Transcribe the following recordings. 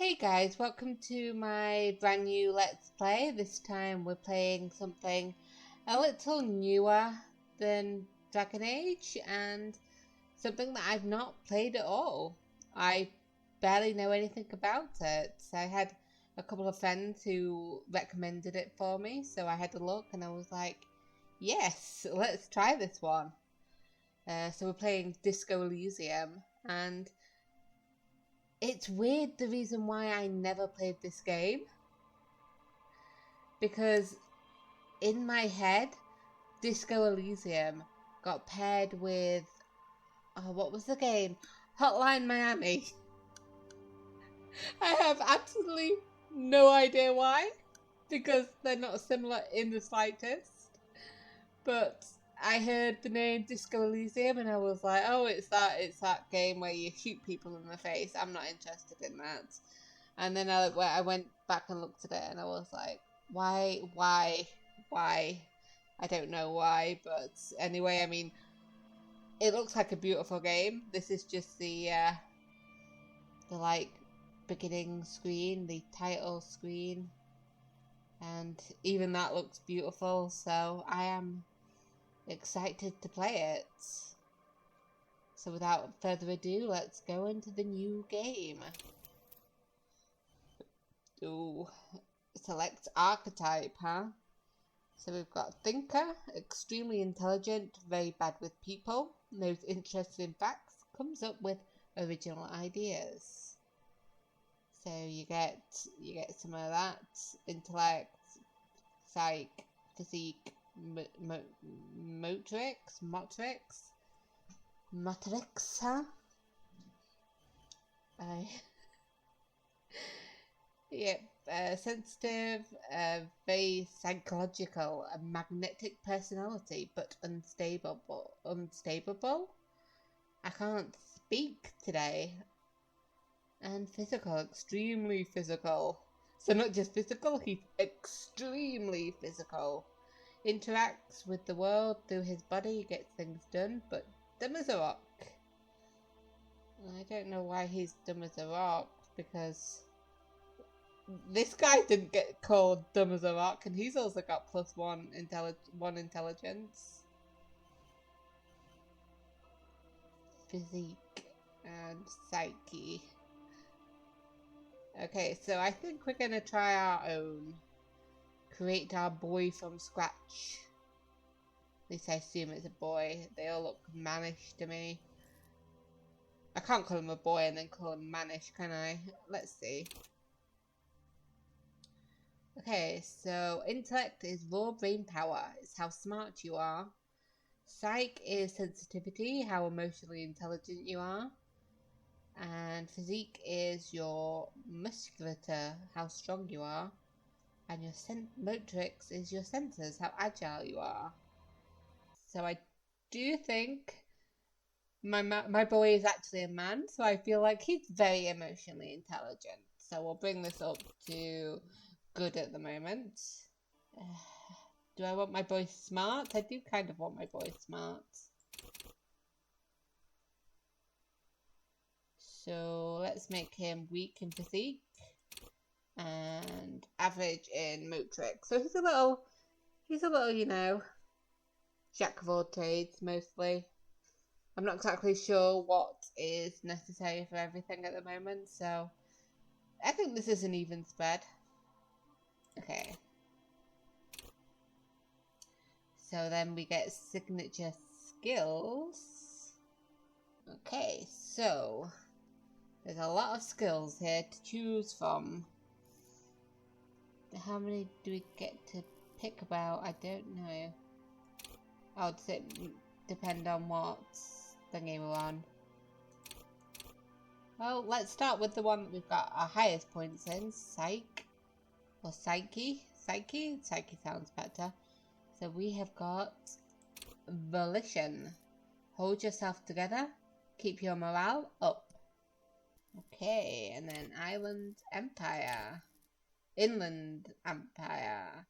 Hey guys, welcome to my brand new Let's Play. This time we're playing something a little newer than Dragon Age and something that I've not played at all. I barely know anything about it. I had a couple of friends who recommended it for me, so I had a look and I was like, yes, let's try this one. So we're playing Disco Elysium, and it's weird the reason why I never played this game, because in my head Disco Elysium got paired with what was the game? Hotline Miami. I have absolutely no idea why, because they're not similar in the slightest, but I heard the name Disco Elysium and I was like, oh, it's that game where you shoot people in the face. I'm not interested in that. And then I went back and looked at it and I was like, why? I don't know why, but anyway, I mean, it looks like a beautiful game. This is just the like beginning screen, the title screen, and even that looks beautiful. So I am excited to play it. So without further ado, let's go into the new game. Ooh, select archetype, huh? So we've got thinker, extremely intelligent, very bad with people, knows interested in facts, comes up with original ideas. So you get some of that: intellect, psych, physique, motorics, huh? Yep, sensitive, very psychological, a magnetic personality, but unstable. I can't speak today. And physical, extremely physical. So not just physical, he's extremely physical. Interacts with the world through his body, gets things done, but dumb as a rock. I don't know why he's dumb as a rock, because this guy didn't get called dumb as a rock, and he's also got +1 intelligence. Physique and psyche. Okay, so I think we're gonna try our own. Create our boy from scratch. At least I assume it's a boy. They all look mannish to me. I can't call him a boy and then call him mannish, can I? Let's see. Okay, so intellect is raw brain power. It's how smart you are. Psych is sensitivity, how emotionally intelligent you are. And physique is your musculature, how strong you are. And your motorics is your senses, how agile you are. So I do think my boy is actually a man, so I feel like he's very emotionally intelligent. So we'll bring this up to good at the moment. Do I want my boy smart? I do kind of want my boy smart. So let's make him weak in physique and average in motorics. So he's a little, you know, jack of all trades mostly. I'm not exactly sure what is necessary for everything at the moment, so I think this is an even spread. Okay. So then we get signature skills. Okay, so there's a lot of skills here to choose from. How many do we get to pick about? I don't know. I would say depend on what thingy we're on. Well, let's start with the one that we've got our highest points in, psych, or psyche. Psyche sounds better. So we have got volition. Hold yourself together, keep your morale up. Okay, and then inland empire.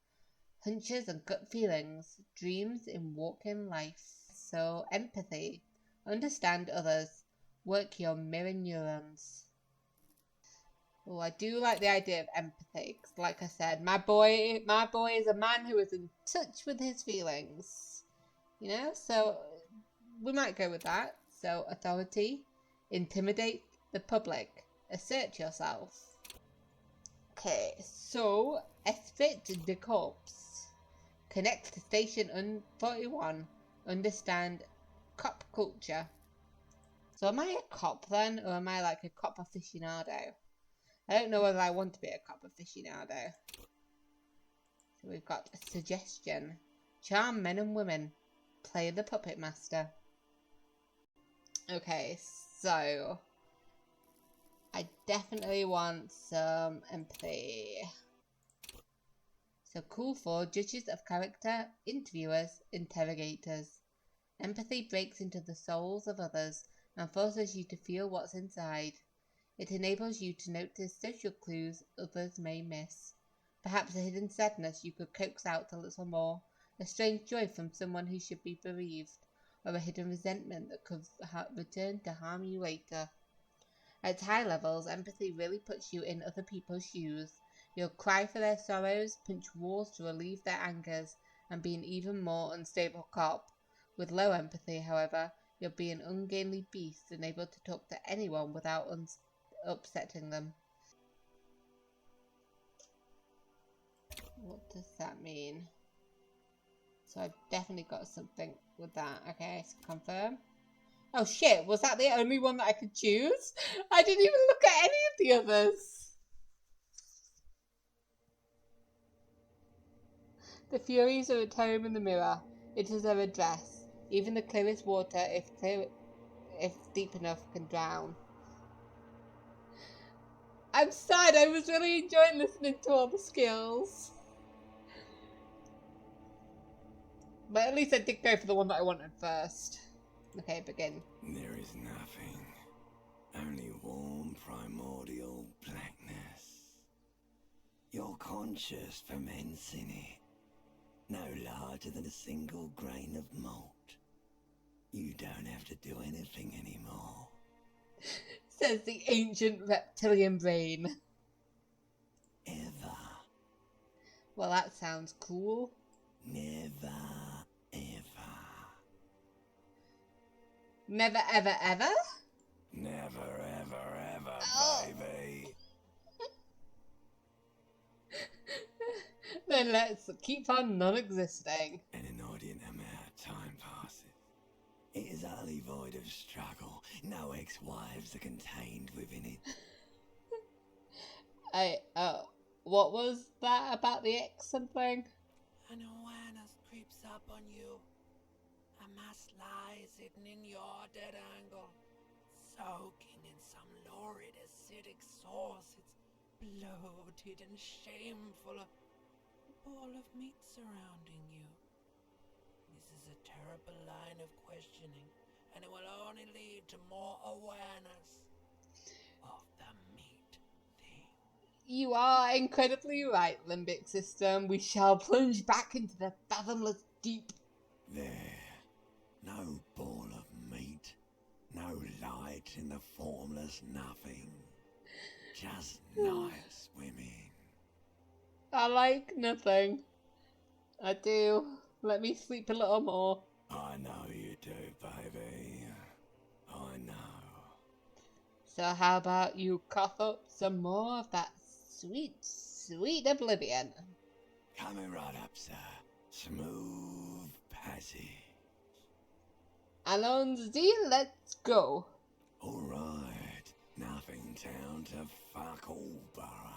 Hunches and gut feelings, dreams in walking life. So empathy, understand others, work your mirror neurons. Oh, I do like the idea of empathy. 'Cause like I said, my boy is a man who is in touch with his feelings. You know, so we might go with that. So authority, intimidate the public, assert yourself. Okay, so effet the corpse. Connect to station 41. Understand cop culture. So am I a cop then, or am I like a cop aficionado? I don't know whether I want to be a cop aficionado. So we've got a suggestion. Charm men and women. Play the puppet master. Okay, so I definitely want some empathy. So cool for judges of character, interviewers, interrogators. Empathy breaks into the souls of others and forces you to feel what's inside. It enables you to notice social clues others may miss. Perhaps a hidden sadness you could coax out a little more, a strange joy from someone who should be bereaved, or a hidden resentment that could return to harm you later. At high levels, empathy really puts you in other people's shoes. You'll cry for their sorrows, punch walls to relieve their angers, and be an even more unstable cop. With low empathy, however, you'll be an ungainly beast, unable to talk to anyone without upsetting them. What does that mean? So I've definitely got something with that. Okay, so confirm. Oh shit, was that the only one that I could choose? I didn't even look at any of the others. The Furies are at home in the mirror. It is their address. Even the clearest water, if deep enough, can drown. I'm sad. I was really enjoying listening to all the skills. But at least I did go for the one that I wanted first. Okay, begin. There is nothing. Only warm primordial blackness. Your conscious ferments in it. No larger than a single grain of malt. You don't have to do anything anymore. Says the ancient reptilian brain. Ever. Well, that sounds cool. Never, ever. Never, ever, ever? Never, ever, ever, baby. Then let's keep on non-existing. An inordinate amount of time passes. It is utterly void of struggle. No ex-wives are contained within it. What was that about the X something? An awareness creeps up on you. A mass lies hidden in your dead angle, soaking in some lurid acidic sauce. It's bloated and shameful. A ball of meat surrounding you. This is a terrible line of questioning, and it will only lead to more awareness of the meat thing. You are incredibly right, limbic system. We shall plunge back into the fathomless deep. There, no ball of meat, no light in the formless nothing. Just nice women. I like nothing. I do. Let me sleep a little more. I know you do, baby. I know. So how about you cough up some more of that sweet, sweet oblivion? Coming right up, sir. Smooth passage. Allons-y, let's go. All right. Nothing town to fuck all borough.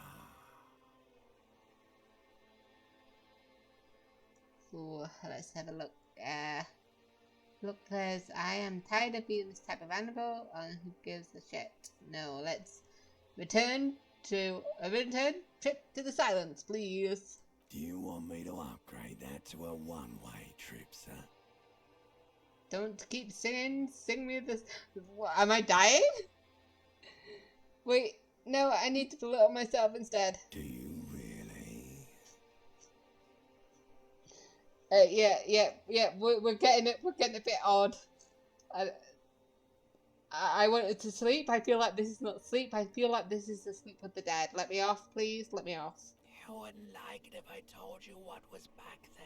Ooh, let's have a look. Look, I am tired of being this type of animal, and who gives a shit? No, let's return trip to the silence, please. Do you want me to upgrade that to a one-way trip, sir? Don't keep singing. Sing me this. What, am I dying? Wait, no, I need to belittle myself instead. Do you really? Yeah. We're getting it. We're getting a bit odd. I wanted to sleep. I feel like this is not sleep. I feel like this is the sleep of the dead. Let me off, please. Let me off. You wouldn't like it if I told you what was back there.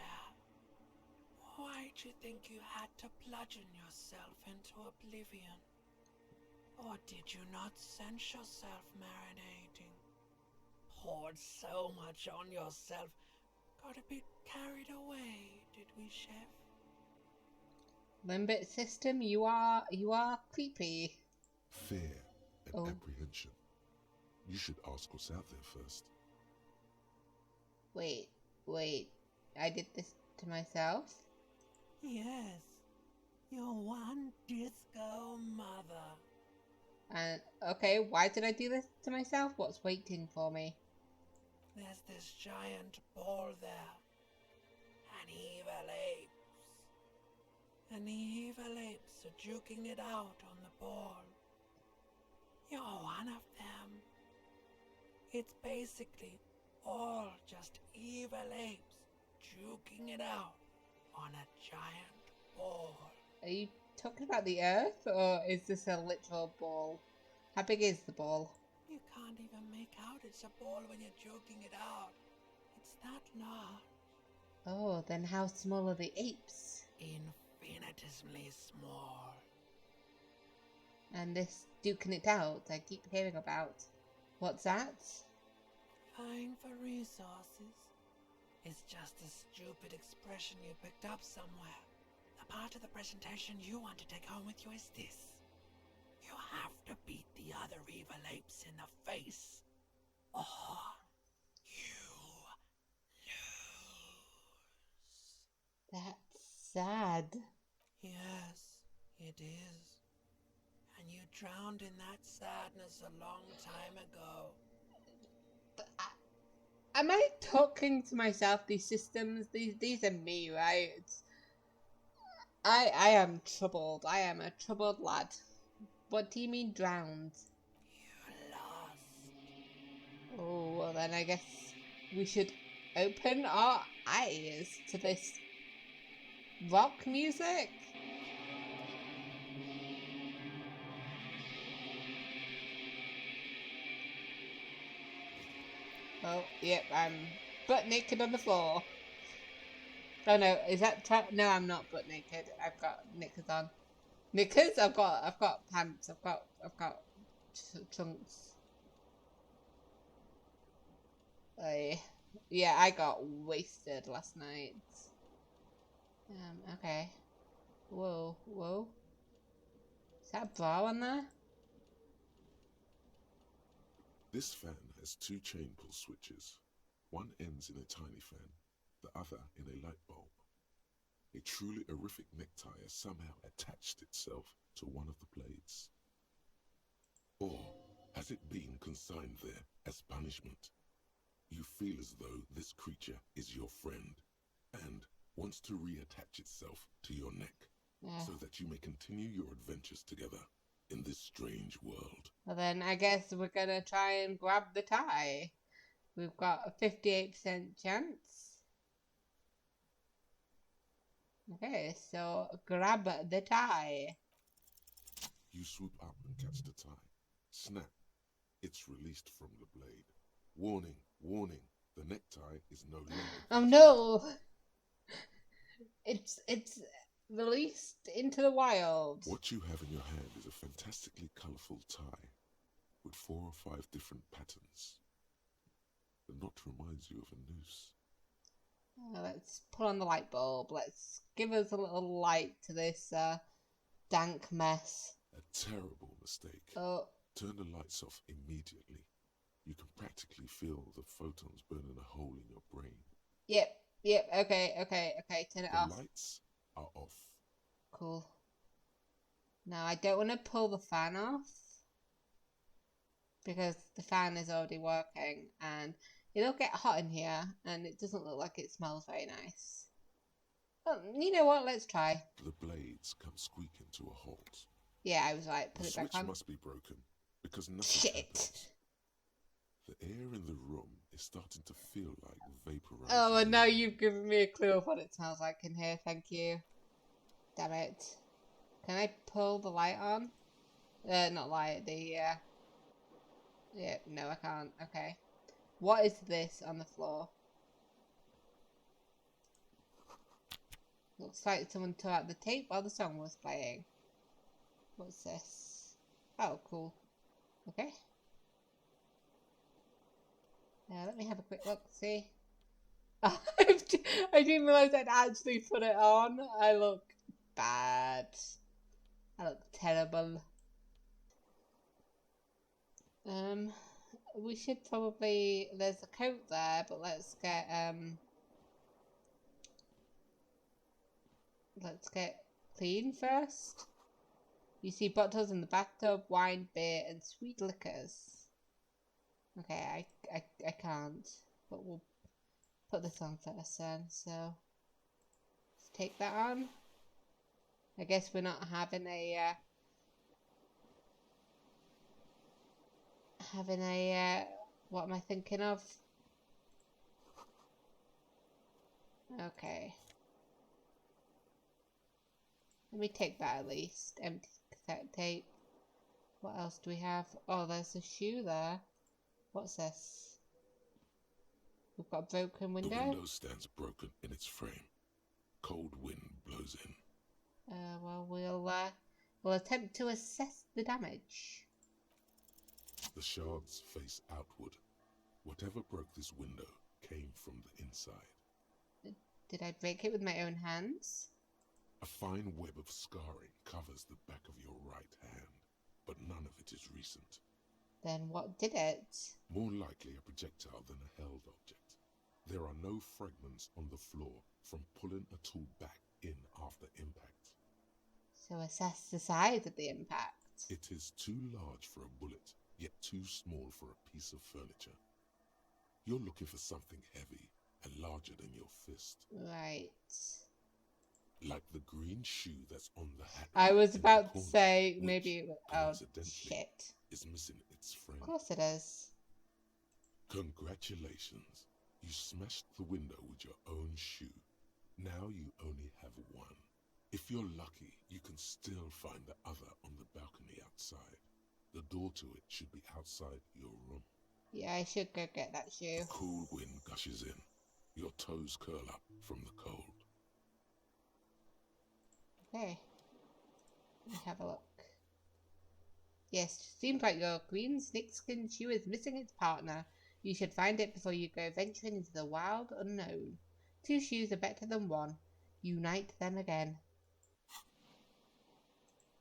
Why'd you think you had to bludgeon yourself into oblivion? Or did you not sense yourself marinating? Poured so much on yourself. Got a bit carried away, did we, Chef? Limbic system, you are creepy. Fear and apprehension. You should ask what's out there first. Wait. I did this to myself? Yes. Your one disco mother. And, okay, why did I do this to myself? What's waiting for me? There's this giant ball there. And evil apes. And the evil apes are juking it out on the ball. You're one of them. It's basically all just evil apes juking it out on a giant ball. Are you talking about the Earth, or is this a literal ball? How big is the ball? You can't even make out it's a ball when you're joking it out. It's that large. Oh, then how small are the apes? Infinitesimally small. And this duking it out I keep hearing about. What's that? Vying for resources. It's just a stupid expression you picked up somewhere. The part of the presentation you want to take home with you is this. You have to beat the other evil apes in the face, or you lose. That's sad. Yes, it is. And you drowned in that sadness a long time ago. Am I talking to myself? These systems, these are me, right? I am troubled. I am a troubled lad. What do you mean drowned? You lost. Oh, well then I guess we should open our eyes to this rock music. Oh, yep, I'm butt naked on the floor. Oh no, is that no? I'm not butt naked. I've got knickers on. Knickers? I've got pants. I've got trunks. Yeah, I got wasted last night. Okay. Whoa. Is that a bra on there? This fan has two chain pull switches. One ends in a tiny fan, the other in a light bulb. A truly horrific necktie has somehow attached itself to one of the blades. Or has it been consigned there as punishment? You feel as though this creature is your friend and wants to reattach itself to your neck so that you may continue your adventures together in this strange world. Well then, I guess we're gonna try and grab the tie. We've got a 58% chance. Okay, so grab the tie. You swoop up and catch the tie. Snap. It's released from the blade. Warning, warning. The necktie is no longer... Oh no! It's released into the wild. What you have in your hand is a fantastically colourful tie with 4 or 5 different patterns. The knot reminds you of a noose. Let's put on the light bulb. Let's give us a little light to this dank mess. A terrible mistake. Oh. Turn the lights off immediately. You can practically feel the photons burning a hole in your brain. Yep, okay, turn it off. The lights are off. Cool. Now, I don't want to pull the fan off, because the fan is already working, and it'll get hot in here, and it doesn't look like it smells very nice. Oh, you know what, let's try. The blades come squeaking to a halt. Yeah, I was right, put it back on. The switch must be broken, because nothing happens. The air in the room is starting to feel like vaporizing. Oh, and now you've given me a clue of what it smells like in here, thank you. Damn it. Can I pull the light on? Not light, yeah, no, I can't. Okay. What is this on the floor? Looks like someone tore out the tape while the song was playing. What's this? Oh, cool. Okay. Let me have a quick look, see. I didn't realise I'd actually put it on. I look bad. I look terrible. We should probably... There's a coat there, but let's get clean first. You see bottles in the bathtub, wine, beer, and sweet liquors. Okay, I can't, but we'll put this on first then, so let's take that on. I guess we're not having a what am I thinking of? Okay. Let me take that at least. Empty cassette tape. What else do we have? Oh, there's a shoe there. What's this? We've got a broken window. The window stands broken in its frame. Cold wind blows in. Well, we'll attempt to assess the damage. The shards face outward. Whatever broke this window came from the inside. Did I break it with my own hands? A fine web of scarring covers the back of your right hand, but none of it is recent. Then what did it? More likely a projectile than a held object. There are no fragments on the floor from pulling a tool back in after impact. So assess the size of the impact. It is too large for a bullet, yet too small for a piece of furniture. You're looking for something heavy and larger than your fist. Right. Like the green shoe that's on the hat. I was about to corner, say maybe it was... Oh, shit. Is missing its frame. Of course it is. Congratulations. You smashed the window with your own shoe. Now you only have one. If you're lucky, you can still find the other on the balcony outside. The door to it should be outside your room. Yeah, I should go get that shoe. A cool wind gushes in. Your toes curl up from the cold. Okay. Let me have a look. Yes, seems like your green snakeskin shoe is missing its partner. You should find it before you go venturing into the wild unknown. 2 shoes are better than 1. Unite them again.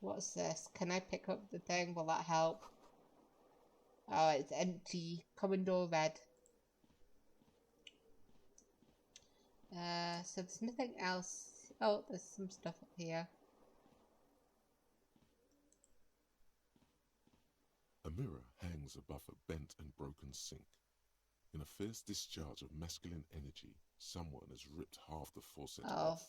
What's this? Can I pick up the thing? Will that help? Oh, it's empty. Commodore Red. So there's nothing else. Oh, there's some stuff up here. A mirror hangs above a bent and broken sink. In a fierce discharge of masculine energy, someone has ripped half the faucet off.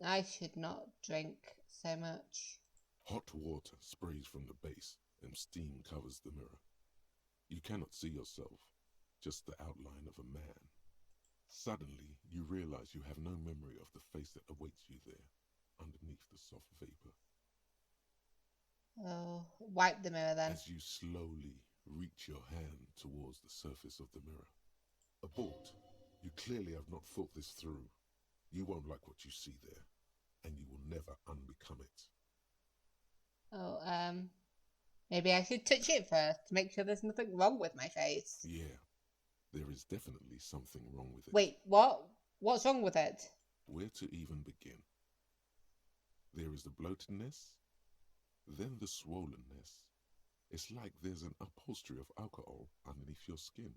I should not drink so much. Hot water sprays from the base and steam covers the mirror. You cannot see yourself, just the outline of a man. Suddenly, you realize you have no memory of the face that awaits you there, underneath the soft vapor. Oh, wipe the mirror then. As you slowly reach your hand towards the surface of the mirror. Abort. You clearly have not thought this through. You won't like what you see there, and you will never unbecome it. Oh, maybe I should touch it first to make sure there's nothing wrong with my face. Yeah, there is definitely something wrong with it. Wait, what? What's wrong with it? Where to even begin? There is the bloatedness, then the swollenness. It's like there's an upholstery of alcohol underneath your skin.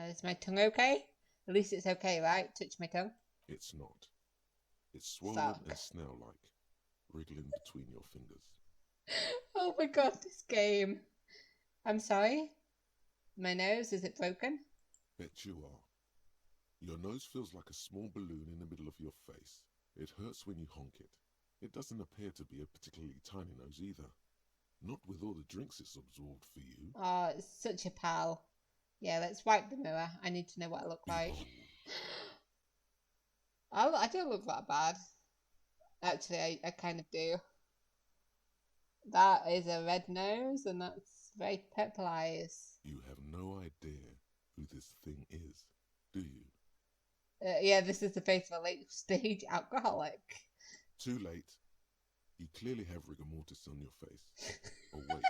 Is my tongue okay? At least it's okay, right? Touch my tongue. It's not. It's swollen and snail-like, wriggling between your fingers. Oh my god, this game. I'm sorry. My nose, is it broken? Bet you are. Your nose feels like a small balloon in the middle of your face. It hurts when you honk it. It doesn't appear to be a particularly tiny nose either. Not with all the drinks it's absorbed for you. Oh, it's such a pal. Yeah, let's wipe the mirror. I need to know what I look like. I don't look that bad. Actually, I kind of do. That is a red nose, and that's very purple eyes. You have no idea who this thing is, do you? Yeah, this is the face of a late-stage alcoholic. Too late. You clearly have rigor mortis on your face. Oh wait,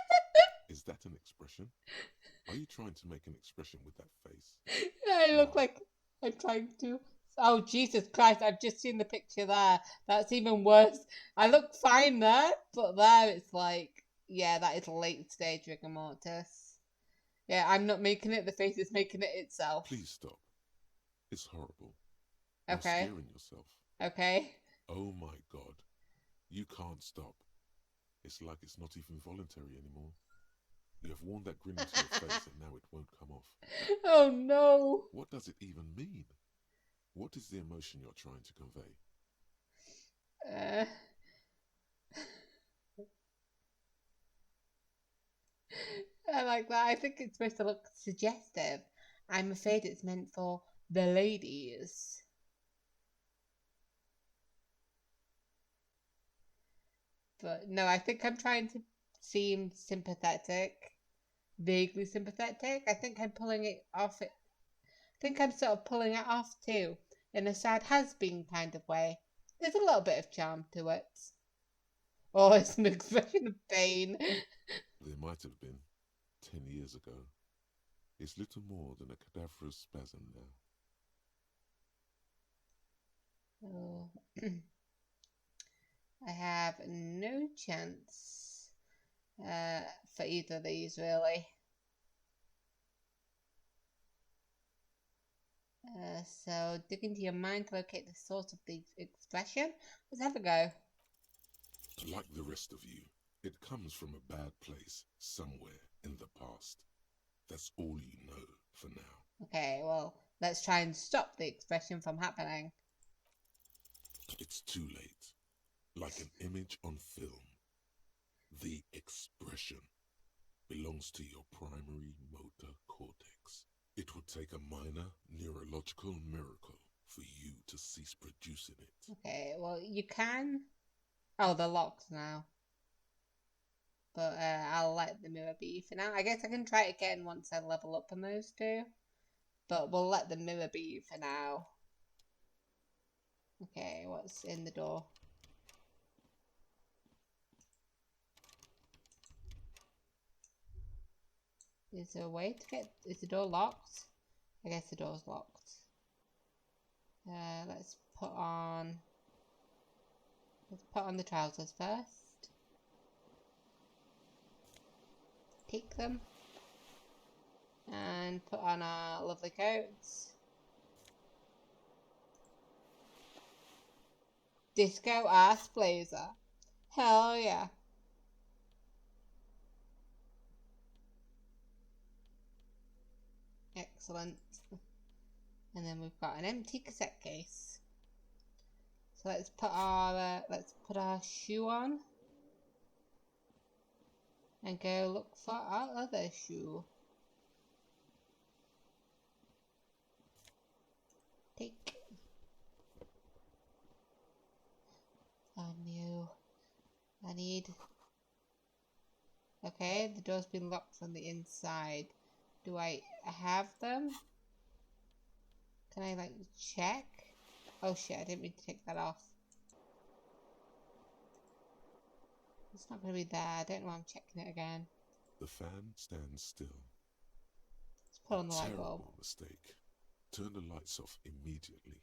is that an expression? Are you trying to make an expression with that face? I look like I'm trying to. Oh, Jesus Christ, I've just seen the picture there. That's even worse. I look fine there, but there it's like, yeah, that is late stage rigor mortis. Yeah, I'm not making it, the face is making it itself. Please stop. It's horrible. You're Okay. scaring yourself. Okay. Oh my god. You can't stop. It's like it's not even voluntary anymore. You have worn that grin into your face and now it won't come off. Oh no. What does it even mean? What is the emotion you're trying to convey? I like that. I think it's supposed to look suggestive. I'm afraid it's meant for the ladies. But no, I think I'm trying to seem sympathetic, vaguely sympathetic. I think I'm pulling it off. I think I'm sort of pulling it off too, in a sad has-been kind of way. There's a little bit of charm to it. Oh, it's an expression of pain. There might have been 10 years ago. It's little more than a cadaverous spasm now. Oh. I have no chance for either of these, really. So, dig into your mind to locate the source of the expression. Let's have a go. Like the rest of you, it comes from a bad place somewhere in the past. That's all you know for now. Okay, well, let's try and stop the expression from happening. It's too late. Like an image on film. The expression belongs to your primary motor cortex. It would take a minor neurological miracle for you to cease producing it. Okay, well, you can... Oh, they're locked now. But I'll let the mirror be for now. I guess I can try it again once I level up on those two. But we'll let the mirror be for now. Okay, what's in the door? Is there a way to get... Is the door locked? I guess the door's locked. Let's put on the trousers first. Take them. And put on our lovely coats. Disco ass blazer. Hell yeah. Excellent. And then we've got an empty cassette case. So let's put our shoe on. And go look for our other shoe. Take. Found you. I need... Okay, the door's been locked from the inside. Do I have them? Can I, like, check? Oh shit, I didn't mean to take that off. It's not going to be there. I don't know why I'm checking it again. The fan stands still. Let's put on the light bulb. Terrible mistake. Turn the lights off immediately.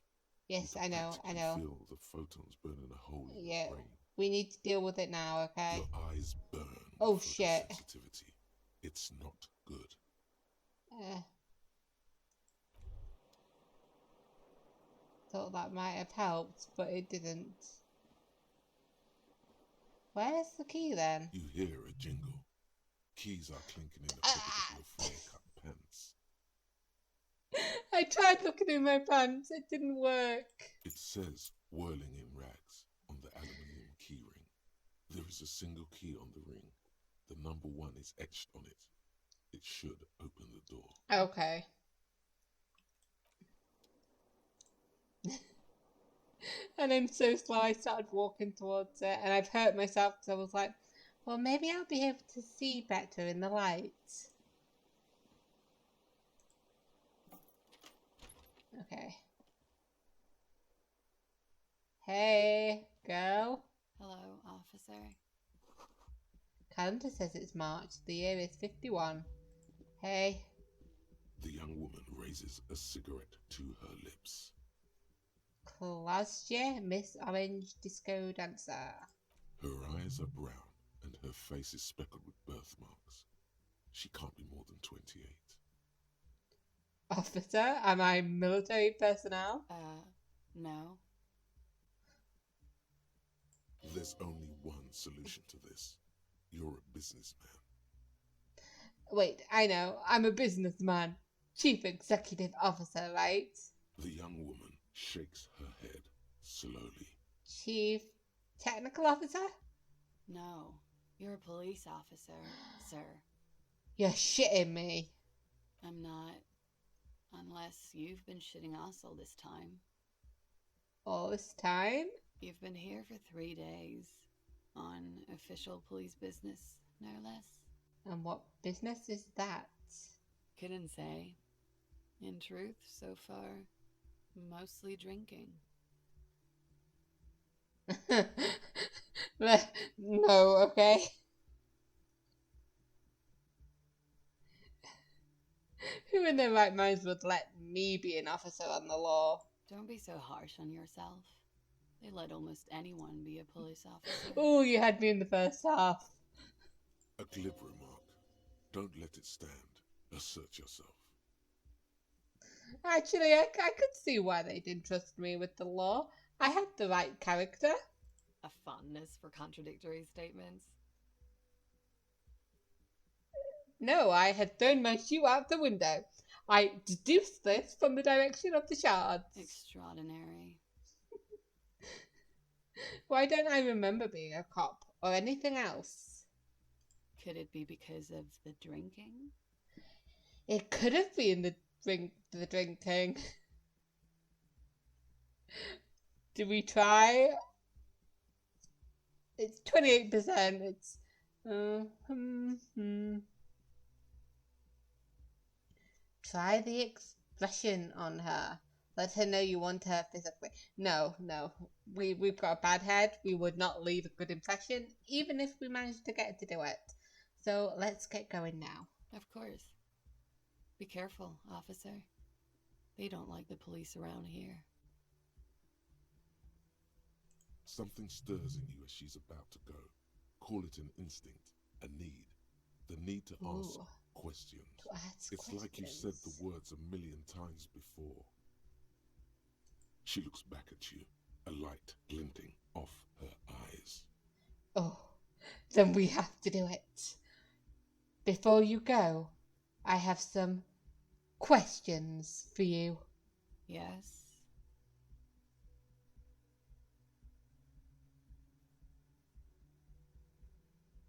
Yes, I know. Feel the photons burning a hole in your brain. We need to deal with it now, okay? Your eyes burn. Oh shit. Sensitivity. It's not good. Thought that might have helped, but it didn't. Where's the key then? You hear a jingle. Keys are clinking in the pocket of your flare-cut pants. I tried looking in my pants. It didn't work. It says whirling in rags on the aluminium key ring. There is a single key on the ring. The number 1 is etched on it. It should open the door. Okay. And I'm so slow, I started walking towards it, and I've hurt myself because I was like, Well, maybe I'll be able to see better in the light. Okay. Hey, girl. Hello, officer. Calendar says it's March. The year is 51. Hey. The young woman raises a cigarette to her lips. Klasje, Miss Orange Disco Dancer. Her eyes are brown and her face is speckled with birthmarks. She can't be more than 28. Officer, am I military personnel? No. There's only one solution to this. You're a businessman. Wait, I know. I'm a businessman. Chief Executive Officer, right? The young woman shakes her head slowly. Chief Technical Officer? No. You're a police officer, sir. You're shitting me. I'm not. Unless you've been shitting us all this time. All this time? You've been here for 3 days. On official police business, no less. And what business is that? Couldn't say. In truth, so far, mostly drinking. No, okay. Who in their right minds would let me be an officer on the law? Don't be so harsh on yourself. They let almost anyone be a police officer. Oh, you had me in the first half. A glib remark. Don't let it stand. Assert yourself. Actually, I could see why they didn't trust me with the law. I had the right character. A fondness for contradictory statements. No, I had thrown my shoe out the window. I deduced this from the direction of the shards. Extraordinary. Why don't I remember being a cop or anything else? Could it be because of the drinking? It could have been the drinking. Did we try? It's 28%. It's Try the expression on her. Let her know you want her physically. No. We've got a bad head. We would not leave a good impression, even if we managed to get to do it. So let's get going now. Of course. Be careful, officer. They don't like the police around here. Something stirs in you as she's about to go. Call it an instinct, a need. The need to ask questions. It's like you said the words a million times before. She looks back at you, a light glinting off her eyes. Oh, then we have to do it. Before you go, I have some questions for you. Yes?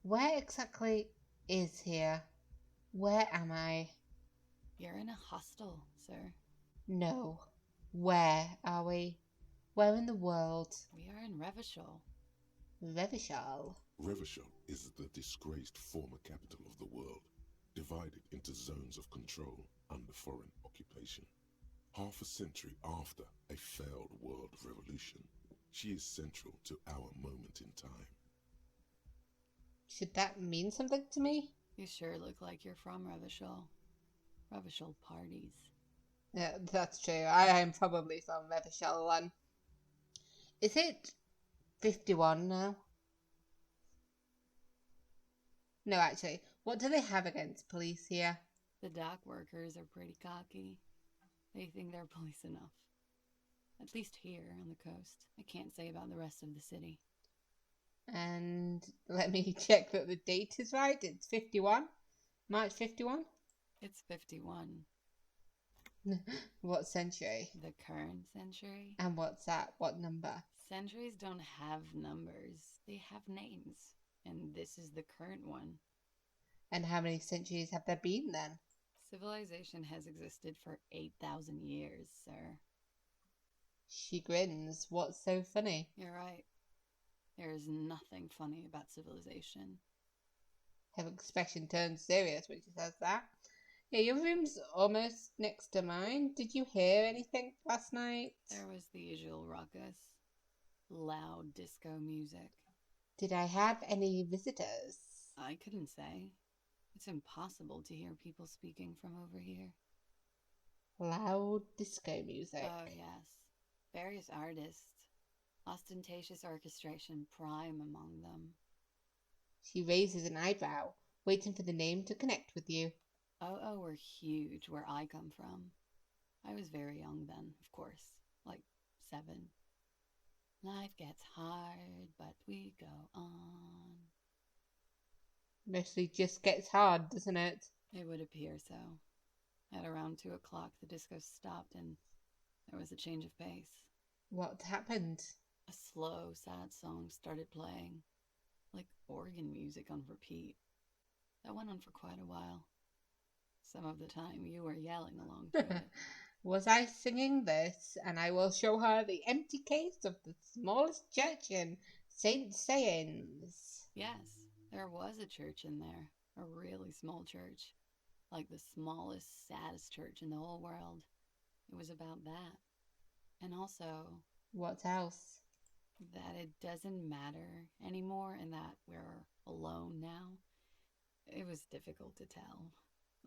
Where exactly is here? Where am I? You're in a hostel, sir. No. Where are we? Where in the world? We are in Revachol. Revachol. Revachol is the disgraced former capital of the world, divided into zones of control under foreign occupation. Half a century after a failed world revolution, she is central to our moment in time. Should that mean something to me? You sure look like you're from Revachol. Revachol parties. Yeah, that's true. I am probably from Revachol then. Is it 51 now? No, actually. What do they have against police here? The dock workers are pretty cocky. They think they're police enough. At least here on the coast. I can't say about the rest of the city. And let me check that the date is right. It's 51. March 51. It's 51. What century? The current century? And what's that? What number? Centuries don't have numbers. They have names. And this is the current one. And how many centuries have there been then? Civilization has existed for 8,000 years, sir. She grins. What's so funny? You're right. There is nothing funny about civilization. Her expression turns serious when she says that. Yeah, your room's almost next to mine. Did you hear anything last night? There was the usual ruckus. Loud disco music. Did I have any visitors? I couldn't say. It's impossible to hear people speaking from over here. Loud disco music. Oh, yes. Various artists. Ostentatious orchestration prime among them. She raises an eyebrow, waiting for the name to connect with you. Oh, were huge where I come from. I was very young then, of course. Like 7. Life gets hard, but we go on. Mostly just gets hard, doesn't it? It would appear so. At around 2 o'clock, the disco stopped and there was a change of pace. What happened? A slow, sad song started playing, like organ music on repeat. That went on for quite a while. Some of the time you were yelling along to it. Was I singing this? And I will show her the empty case of the smallest church in St. Sayans. Yes, there was a church in there. A really small church. Like the smallest, saddest church in the whole world. It was about that. And also... What else? That it doesn't matter anymore and that we're alone now. It was difficult to tell.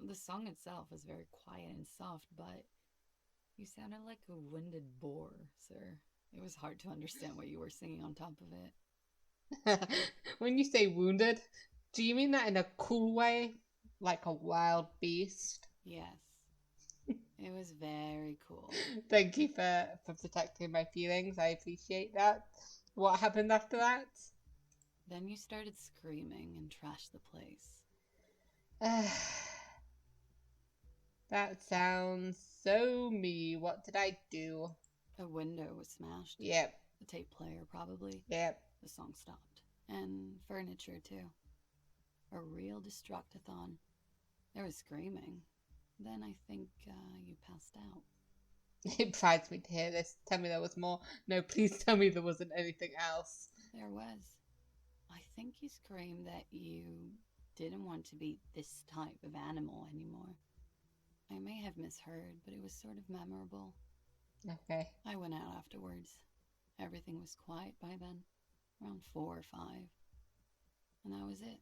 The song itself was very quiet and soft, but you sounded like a winded boar, sir. It was hard to understand what you were singing on top of it. When you say wounded, do you mean that in a cool way? Like a wild beast? Yes. It was very cool. Thank you for protecting my feelings. I appreciate that. What happened after that? Then you started screaming and trashed the place. That sounds so me. What did I do? A window was smashed. Yep. The tape player, probably. Yep. The song stopped. And furniture, too. A real destructathon. There was screaming. Then I think you passed out. It prides me to hear this. Tell me there was more. No, please tell me there wasn't anything else. There was. I think you screamed that you didn't want to be this type of animal anymore. I may have misheard, but it was sort of memorable. Okay. I went out afterwards. Everything was quiet by then. Around 4 or 5. And that was it.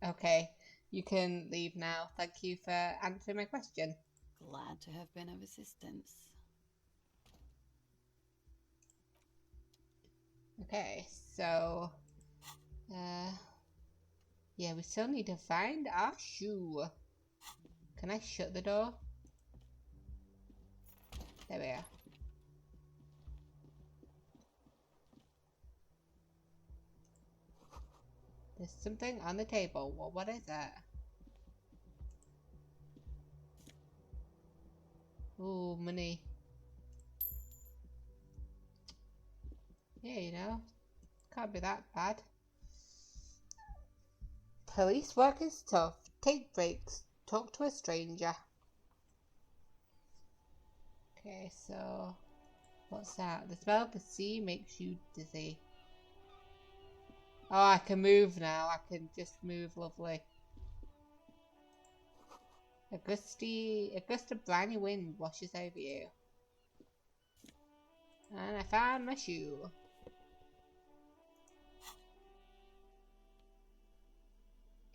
Okay. You can leave now. Thank you for answering my question. Glad to have been of assistance. Okay, so... yeah, we still need to find our shoe. Can I shut the door? There we are. There's something on the table. What is that? Ooh, money. Yeah, you know, can't be that bad. Police work is tough. Take breaks. Talk to a stranger. Okay, so what's that? The smell of the sea makes you dizzy. Oh, I can move now. I can just move, lovely. A gust of briny wind washes over you. And I found my shoe.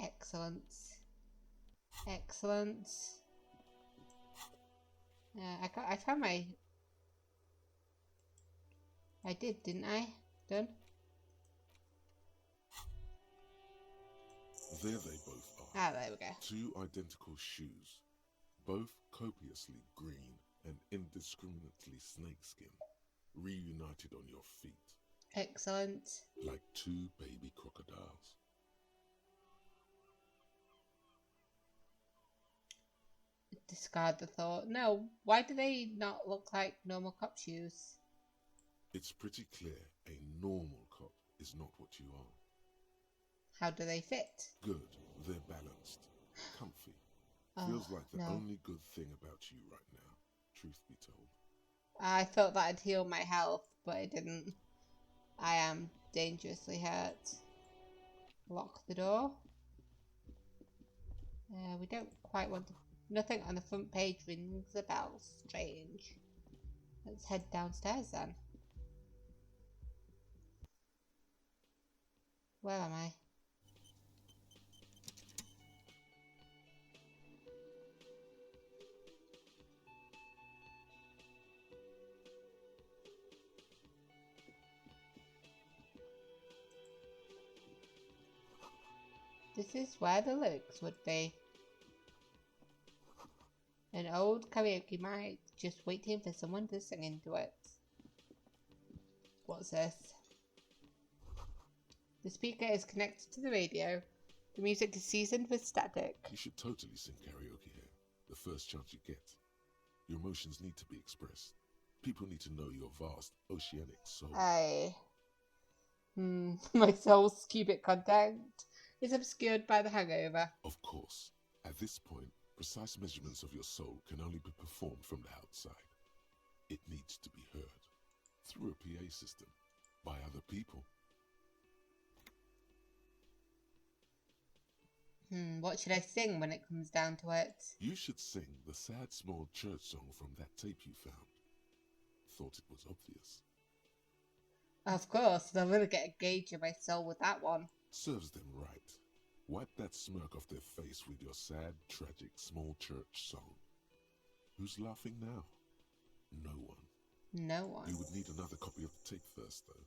Excellent. Excellent. I found my... I did, didn't I? Done? There they both are. Ah, there we go. 2 identical shoes, both copiously green and indiscriminately snakeskin, reunited on your feet. Excellent. Like 2 baby crocodiles. Discard the thought. No, why do they not look like normal cop shoes? It's pretty clear a normal cop is not what you are. How do they fit? Good, they're balanced, comfy. Oh, Feels like the no. only good thing about you right now, truth be told. I thought that'd heal my health, but it didn't. I am dangerously hurt. Lock the door. We don't quite want to... Nothing on the front page rings a bell. Strange. Let's head downstairs then. Where am I? This is where the lyrics would be. An old karaoke mic, just waiting for someone to sing into it. What's this? The speaker is connected to the radio. The music is seasoned with static. You should totally sing karaoke here, the first chance you get. Your emotions need to be expressed. People need to know your vast, oceanic soul. My soul's cubic content is obscured by the hangover. Of course, at this point, precise measurements of your soul can only be performed from the outside. It needs to be heard, through a PA system, by other people. What should I sing when it comes down to it? You should sing the sad small church song from that tape you found. Thought it was obvious. Of course, they'll really get a gauge of my soul with that one. Serves them right. Wipe that smirk off their face with your sad, tragic, small church song. Who's laughing now? No one. No one. We would need another copy of the tape first, though.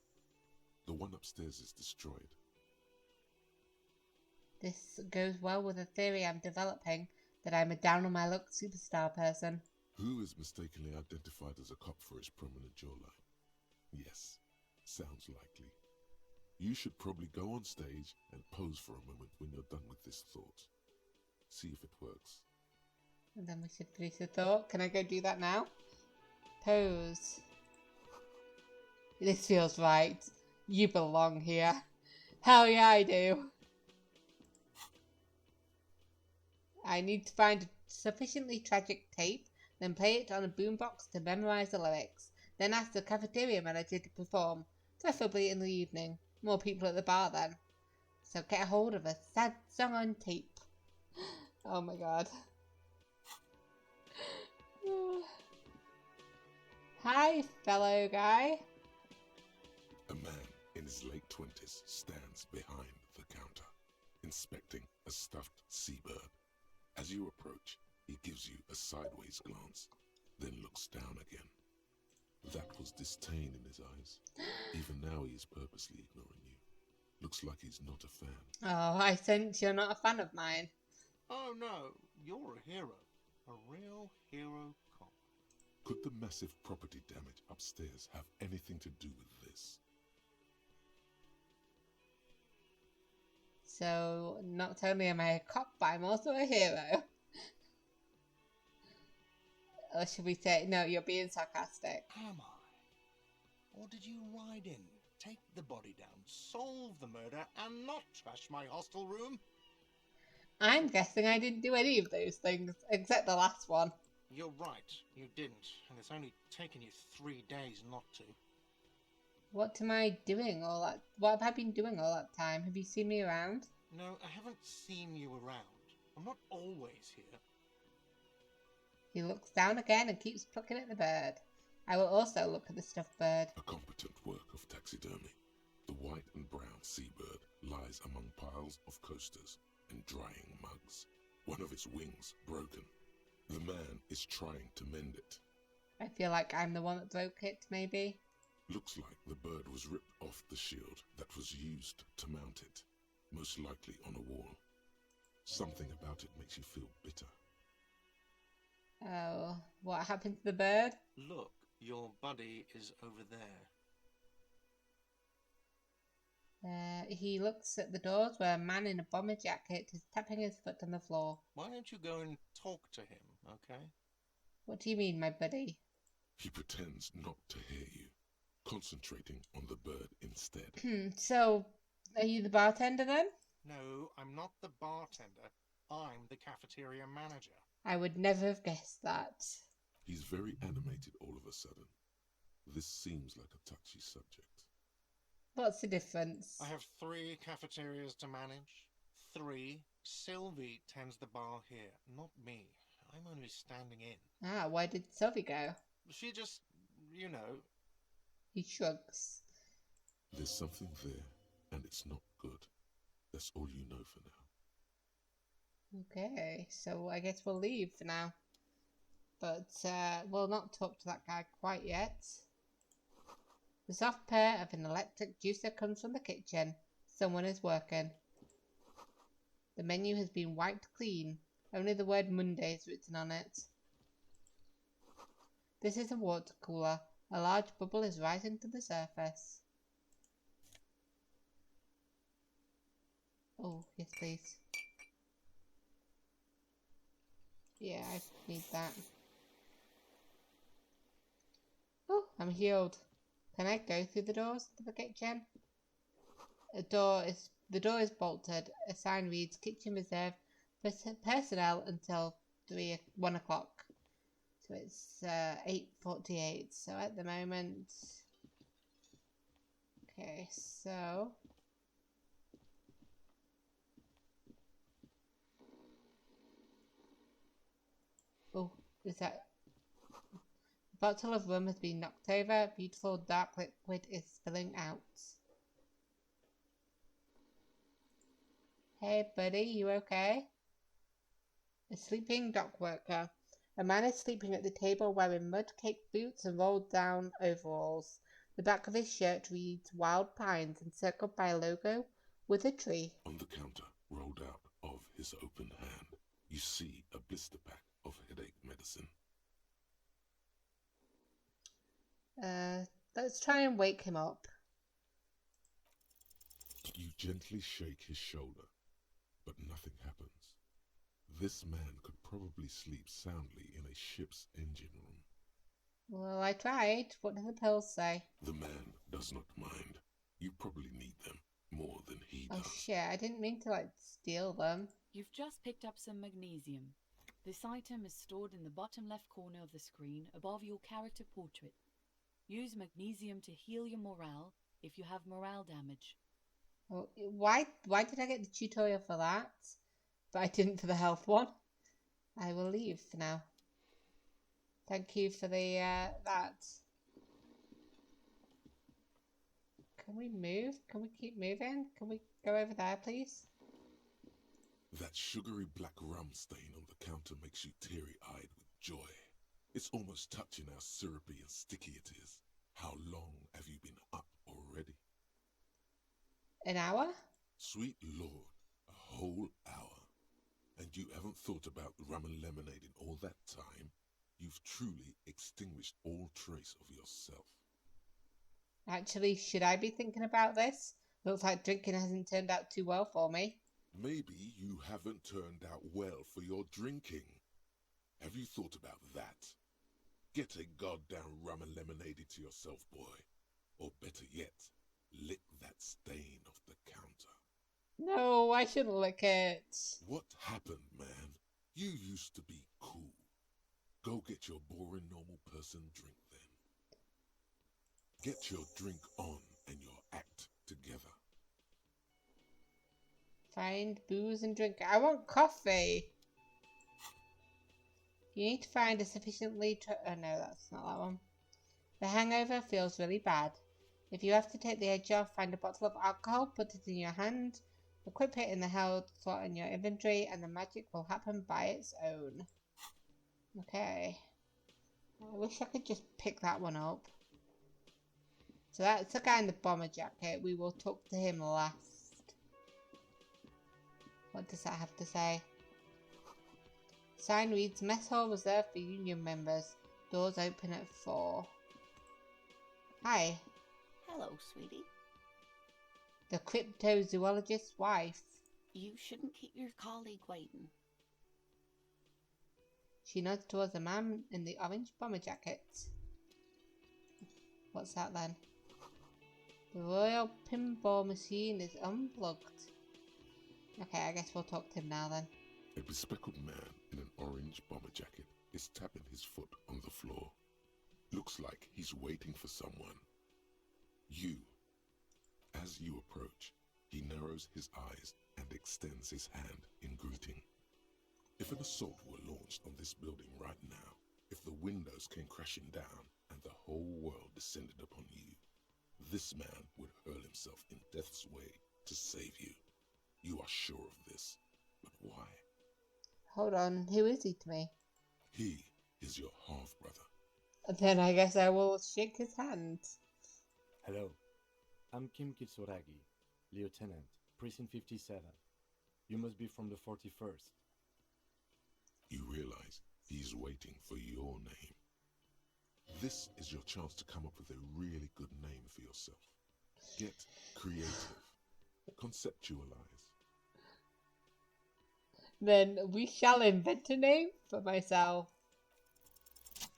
The one upstairs is destroyed. This goes well with the theory I'm developing that I'm a down-on-my-luck superstar person. Who is mistakenly identified as a cop for his prominent jawline? Yes, sounds likely. You should probably go on stage and pose for a moment when you're done with this thought. See if it works. And then we should finish the thought. Can I go do that now? Pose. This feels right. You belong here. Hell yeah, I do. I need to find a sufficiently tragic tape, then play it on a boombox to memorize the lyrics, then ask the cafeteria manager to perform, preferably in the evening. More people at the bar then. So get a hold of a sad song on tape. Oh my god. Hi, fellow guy. A man in his late 20s stands behind the counter, inspecting a stuffed seabird. As you approach, he gives you a sideways glance, then looks down again. That was disdain in his eyes. Even now he is purposely ignoring you. Looks like he's not a fan. Oh, I sense you're not a fan of mine. Oh no, you're a hero. A real hero cop. Could the massive property damage upstairs have anything to do with this? So, not only am I a cop, but I'm also a hero. Or should we say, no, you're being sarcastic. Am I? Or did you ride in, take the body down, solve the murder, and not trash my hostel room? I'm guessing I didn't do any of those things, except the last one. You're right, you didn't, and it's only taken you 3 days not to. What am I doing all that? What have I been doing all that time? Have you seen me around? No, I haven't seen you around. I'm not always here. He looks down again and keeps plucking at the bird. I will also look at the stuffed bird. A competent work of taxidermy. The white and brown seabird lies among piles of coasters and drying mugs. One of its wings broken. The man is trying to mend it. I feel like I'm the one that broke it, maybe. Looks like the bird was ripped off the shield that was used to mount it, most likely on a wall. Something about it makes you feel bitter. Oh, what happened to the bird? Look, your buddy is over there. He looks at the doors where a man in a bomber jacket is tapping his foot on the floor. Why don't you go and talk to him, okay? What do you mean, my buddy? He pretends not to hear you, concentrating on the bird instead. So, are you the bartender then? No, I'm not the bartender. I'm the cafeteria manager. I would never have guessed that. He's very animated all of a sudden. This seems like a touchy subject. What's the difference? I have 3 cafeterias to manage. 3 Sylvie tends the bar here, not me. I'm only standing in. Ah, where did Sylvie go? She just, you know. He shrugs. There's something there, and it's not good. That's all you know for now. Okay, so I guess we'll leave for now. But we'll not talk to that guy quite yet. The soft purr of an electric juicer comes from the kitchen. Someone is working. The menu has been wiped clean. Only the word Monday is written on it. This is a water cooler. A large bubble is rising to the surface. Oh, yes please. Yeah, I need that. Oh, I'm healed. Can I go through the doors to the kitchen? The door is bolted. A sign reads kitchen reserved for personnel until 1 o'clock. So it's 8:48. So at the moment, okay. So oh, is that the bottle of rum has been knocked over? Beautiful dark liquid is spilling out. Hey, buddy, you okay? A sleeping dock worker. A man is sleeping at the table wearing mud-caked boots and rolled-down overalls. The back of his shirt reads Wild Pines, encircled by a logo with a tree. On the counter, rolled out of his open hand, you see a blister pack of headache medicine. Let's try and wake him up. You gently shake his shoulder, but nothing happens. This man could probably sleep soundly in a ship's engine room. Well, I tried. What do the pills say? The man does not mind. You probably need them more than he does. Oh shit, I didn't mean to steal them. You've just picked up some magnesium. This item is stored in the bottom left corner of the screen above your character portrait. Use magnesium to heal your morale if you have morale damage. Oh, why did I get the tutorial for that, but I didn't for the health one? I will leave for now. Thank you for the that. Can we move? Can we keep moving? Can we go over there, please? That sugary black rum stain on the counter makes you teary-eyed with joy. It's almost touching how syrupy and sticky it is. How long have you been up already? An hour? Sweet Lord, a whole hour. And you haven't thought about rum and lemonade in all that time? You've truly extinguished all trace of yourself. Actually, should I be thinking about this? Looks like drinking hasn't turned out too well for me. Maybe you haven't turned out well for your drinking. Have you thought about that? Get a goddamn rum and lemonade into yourself, boy. Or better yet, lick that stain off the counter. No, I shouldn't lick it. What happened, man? You used to be cool. Go get your boring normal person drink then. Get your drink on and your act together. Find booze and drink. I want coffee. You need to find a sufficiently... oh no, that's not that one. The hangover feels really bad. If you have to take the edge off, find a bottle of alcohol, put it in your hand, equip it in the held slot in your inventory, and the magic will happen by its own. Okay. I wish I could just pick that one up. So that's the guy in the bomber jacket. We will talk to him last. What does that have to say? Sign reads, Mess Hall reserved for union members. Doors open at 4. Hi. Hello, sweetie. The cryptozoologist's wife. You shouldn't keep your colleague waiting. She nods towards the man in the orange bomber jacket. What's that then? The royal pinball machine is unplugged. Okay, I guess we'll talk to him now then. A bespectacled man in an orange bomber jacket is tapping his foot on the floor. Looks like he's waiting for someone. You. As you approach, he narrows his eyes and extends his hand in greeting. If an assault were launched on this building right now, if the windows came crashing down and the whole world descended upon you, this man would hurl himself in death's way to save you. You are sure of this, but why? Hold on, who is he to me? He is your half-brother. Then I guess I will shake his hand. Hello, I'm Kim Kitsuragi, Lieutenant, Precinct 57. You must be from the 41st. You realize he's waiting for your name. This is your chance to come up with a really good name for yourself. Get creative. Conceptualize. Then we shall invent a name for myself.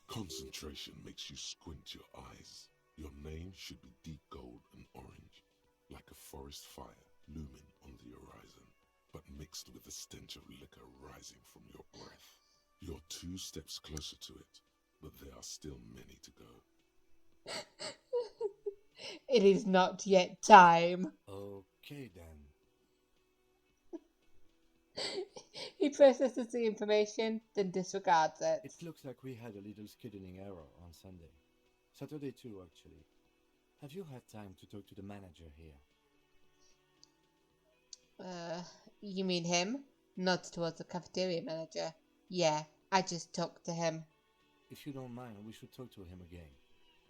Concentration makes you squint your eyes. Your name should be deep gold and orange, like a forest fire looming on the horizon, but mixed with the stench of liquor rising from your breath. You're 2 steps closer to it, but there are still many to go. It is not yet time. Okay then. He processes the information, then disregards it. It looks like we had a little scheduling error on Sunday. Saturday too, actually. Have you had time to talk to the manager here? You mean him? Nods towards the cafeteria manager. Yeah, I just talked to him. If you don't mind, we should talk to him again.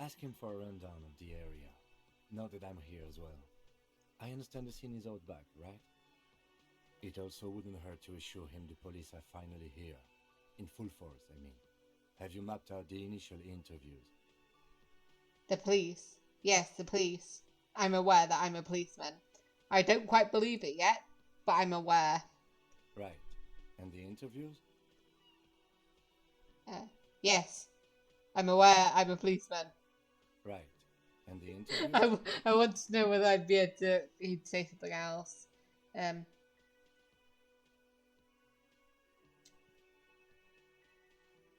Ask him for a rundown of the area. Now that I'm here as well. I understand the scene is out back, right? It also wouldn't hurt to assure him the police are finally here. In full force, I mean. Have you mapped out the initial interviews? The police. Yes, the police. I'm aware that I'm a policeman. I don't quite believe it yet, but I'm aware. Right. And the interviews? Yes. I'm aware I'm a policeman. Right. And the interviews? I want to know whether I'd be able to... He'd say something else.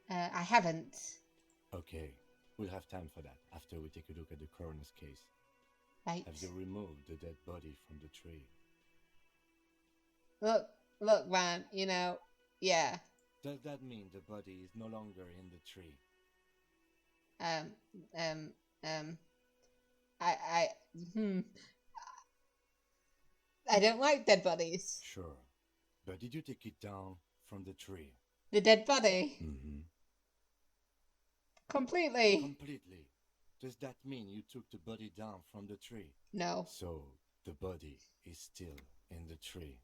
I haven't. Okay. We'll have time for that after we take a look at the coroner's case. Right. Have you removed the dead body from the tree? Look, man, yeah. Does that mean the body is no longer in the tree? I don't like dead bodies. Sure. But did you take it down from the tree? The dead body? Mm-hmm. Completely. Completely. Does that mean you took the body down from the tree? No. So, the body is still in the tree.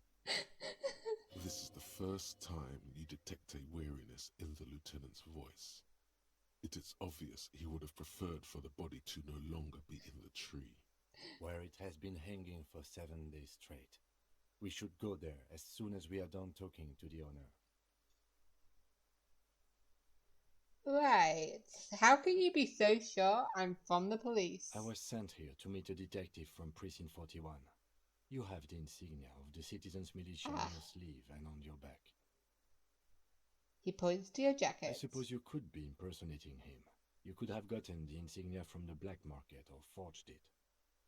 This is the first time you detect a weariness in the lieutenant's voice. It is obvious he would have preferred for the body to no longer be in the tree. Where it has been hanging for 7 days straight. We should go there as soon as we are done talking to the owner. Right. How can you be so sure I'm from the police? I was sent here to meet a detective from Precinct 41. You have the insignia of the Citizens Militia on your sleeve and on your back. He points to your jacket. I suppose you could be impersonating him. You could have gotten the insignia from the black market or forged it.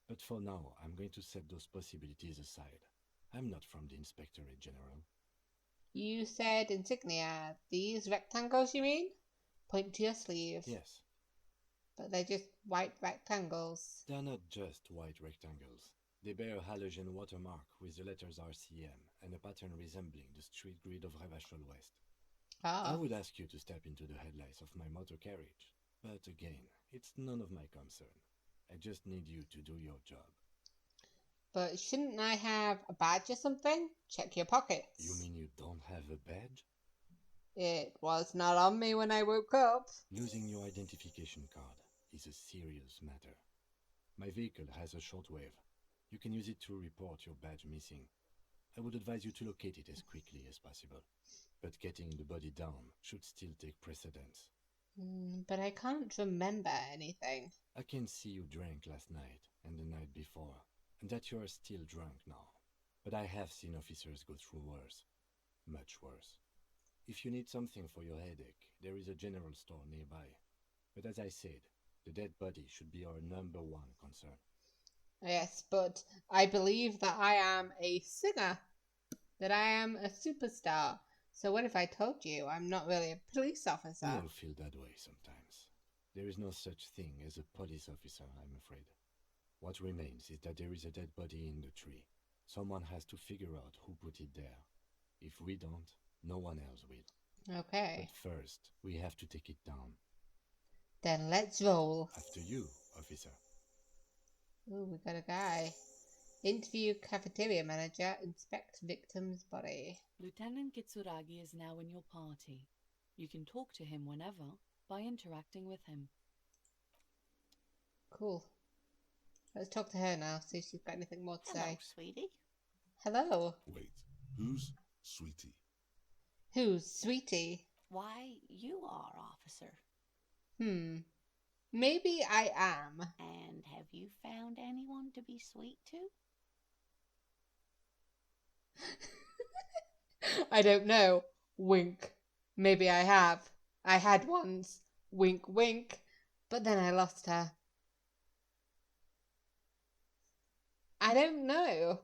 But for now, I'm going to set those possibilities aside. I'm not from the Inspectorate General. You said insignia. These rectangles, you mean? Point to your sleeve. Yes. But they're just white rectangles. They're not just white rectangles. They bear a halogen watermark with the letters RCM and a pattern resembling the street grid of Revachol West. Ah. I would ask you to step into the headlights of my motor carriage. But again, it's none of my concern. I just need you to do your job. But shouldn't I have a badge or something? Check your pockets. You mean you don't have a badge? It was not on me when I woke up. Losing your identification card is a serious matter. My vehicle has a shortwave. You can use it to report your badge missing. I would advise you to locate it as quickly as possible. But getting the body down should still take precedence. But I can't remember anything. I can see you drank last night and the night before, and that you are still drunk now. But I have seen officers go through worse. Much worse. If you need something for your headache, there is a general store nearby. But as I said, the dead body should be our #1 concern. Yes, but I believe that I am a singer. that I am a superstar. So what if I told you I'm not really a police We officer? all feel that way sometimes. There is no such thing as a police officer, I'm afraid. What remains is that there is a dead body in the tree. Someone has to figure out who put it there. If we don't, no one else will. Okay, But first, we have to take it down. then let's roll. After you, officer. Ooh, we got a guy. Interview cafeteria manager, inspect victim's body. Lieutenant Kitsuragi is now in your party. You can talk to him whenever by interacting with him. Cool. Let's talk to her now, see if she's got anything more to Hello, say. sweetie. Hello. Wait, who's Sweetie? Who's Sweetie? Why, you are, officer. Maybe I am. And have you found anyone to be sweet to? I don't know. Wink. Maybe I have. I had once. Wink, wink. But then I lost her. I don't know.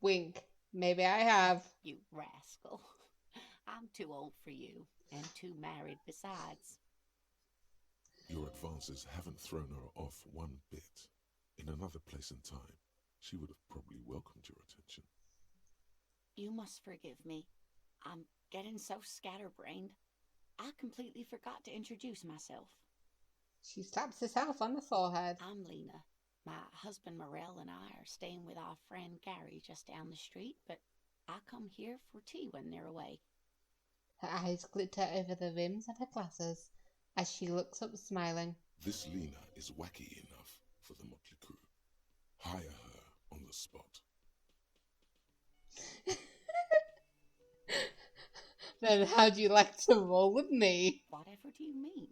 Wink. Maybe I have. You rascal. I'm too old for you, and too married besides. Your advances haven't thrown her off one bit. In another place and time, she would have probably welcomed your attention. You must forgive me. I'm getting so scatterbrained. I completely forgot to introduce myself. She slaps herself on the forehead. I'm Lena. My husband Morel and I are staying with our friend Gary just down the street, but I come here for tea when they're away. Her eyes glitter over the rims of her glasses as she looks up smiling. This Lena is wacky enough for the motley crew. Hire her on the spot. Then how'd you like to roll with me? Whatever do you mean?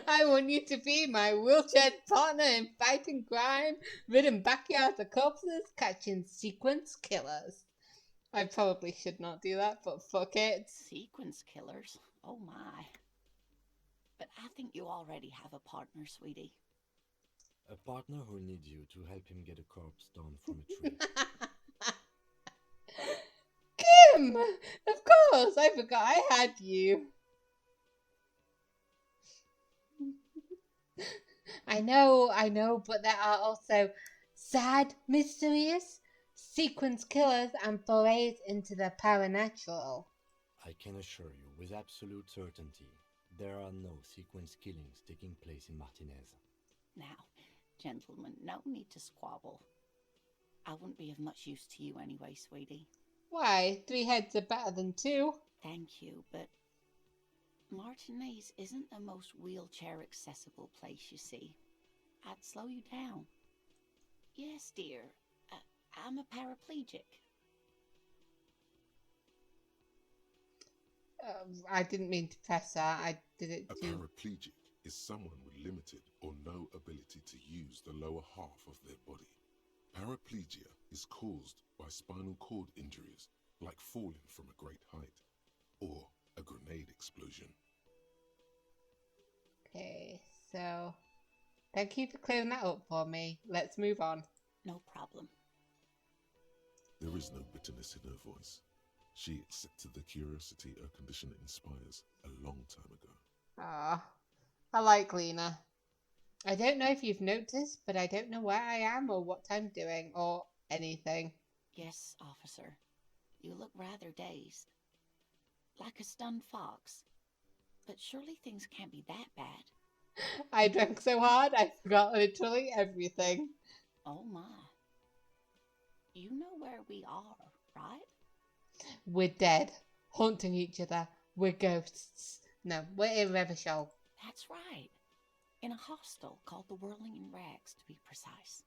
I want you to be my wheelchair partner in fighting crime, ridding backyards of corpses, catching sequence killers. I probably should not do that, but fuck it. Sequence killers? Oh my. But I think you already have a partner, sweetie. A partner who needs you to help him get a corpse down from a tree. Kim! Of course, I forgot I had you. I know, but there are also sad, mysterious, sequence killers and forays into the paranatural. I can assure you with absolute certainty, there are no sequence killings taking place in Martinez. Now, gentlemen, no need to squabble. I wouldn't be of much use to you anyway, sweetie. Why, 3 heads are better than 2. Thank you, but Martinez isn't the most wheelchair-accessible place, you see. I'd slow you down. Yes, dear. I'm a paraplegic. I didn't mean to press that. I did it A too. paraplegic is someone with limited or no ability to use the lower half of their body. Paraplegia is caused by spinal cord injuries, like falling from a great height, or a grenade explosion. Okay, so thank you for clearing that up for me. Let's move on. No problem. There is no bitterness in her voice. She accepted the curiosity her condition inspires a long time ago. Ah, I like Lena. I don't know if you've noticed, but I don't know where I am or what I'm doing or anything. Yes, officer. You look rather dazed. Like a stunned fox. But surely things can't be that bad. I drank so hard I forgot literally everything. Oh my. You know where we are, right? We're dead, haunting each other. We're ghosts. No, we're in Revachol. That's right. In a hostel called the Whirling in Rags, to be precise.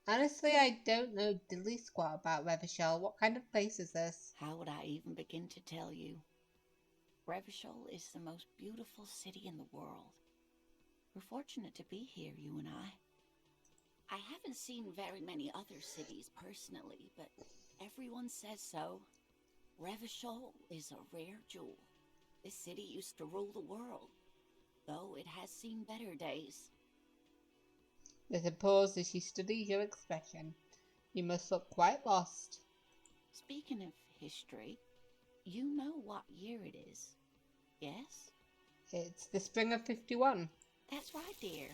Honestly, I don't know diddly squat about Revachol. What kind of place is this? How would I even begin to tell you? Revachol is the most beautiful city in the world. We're fortunate to be here, you and I. I haven't seen very many other cities personally, but everyone says so. Revachol is a rare jewel. This city used to rule the world, though it has seen better days. There's a pause as she studies your expression. You must look quite lost. Speaking of history, you know what year it is, yes? It's the spring of 51. That's right, dear.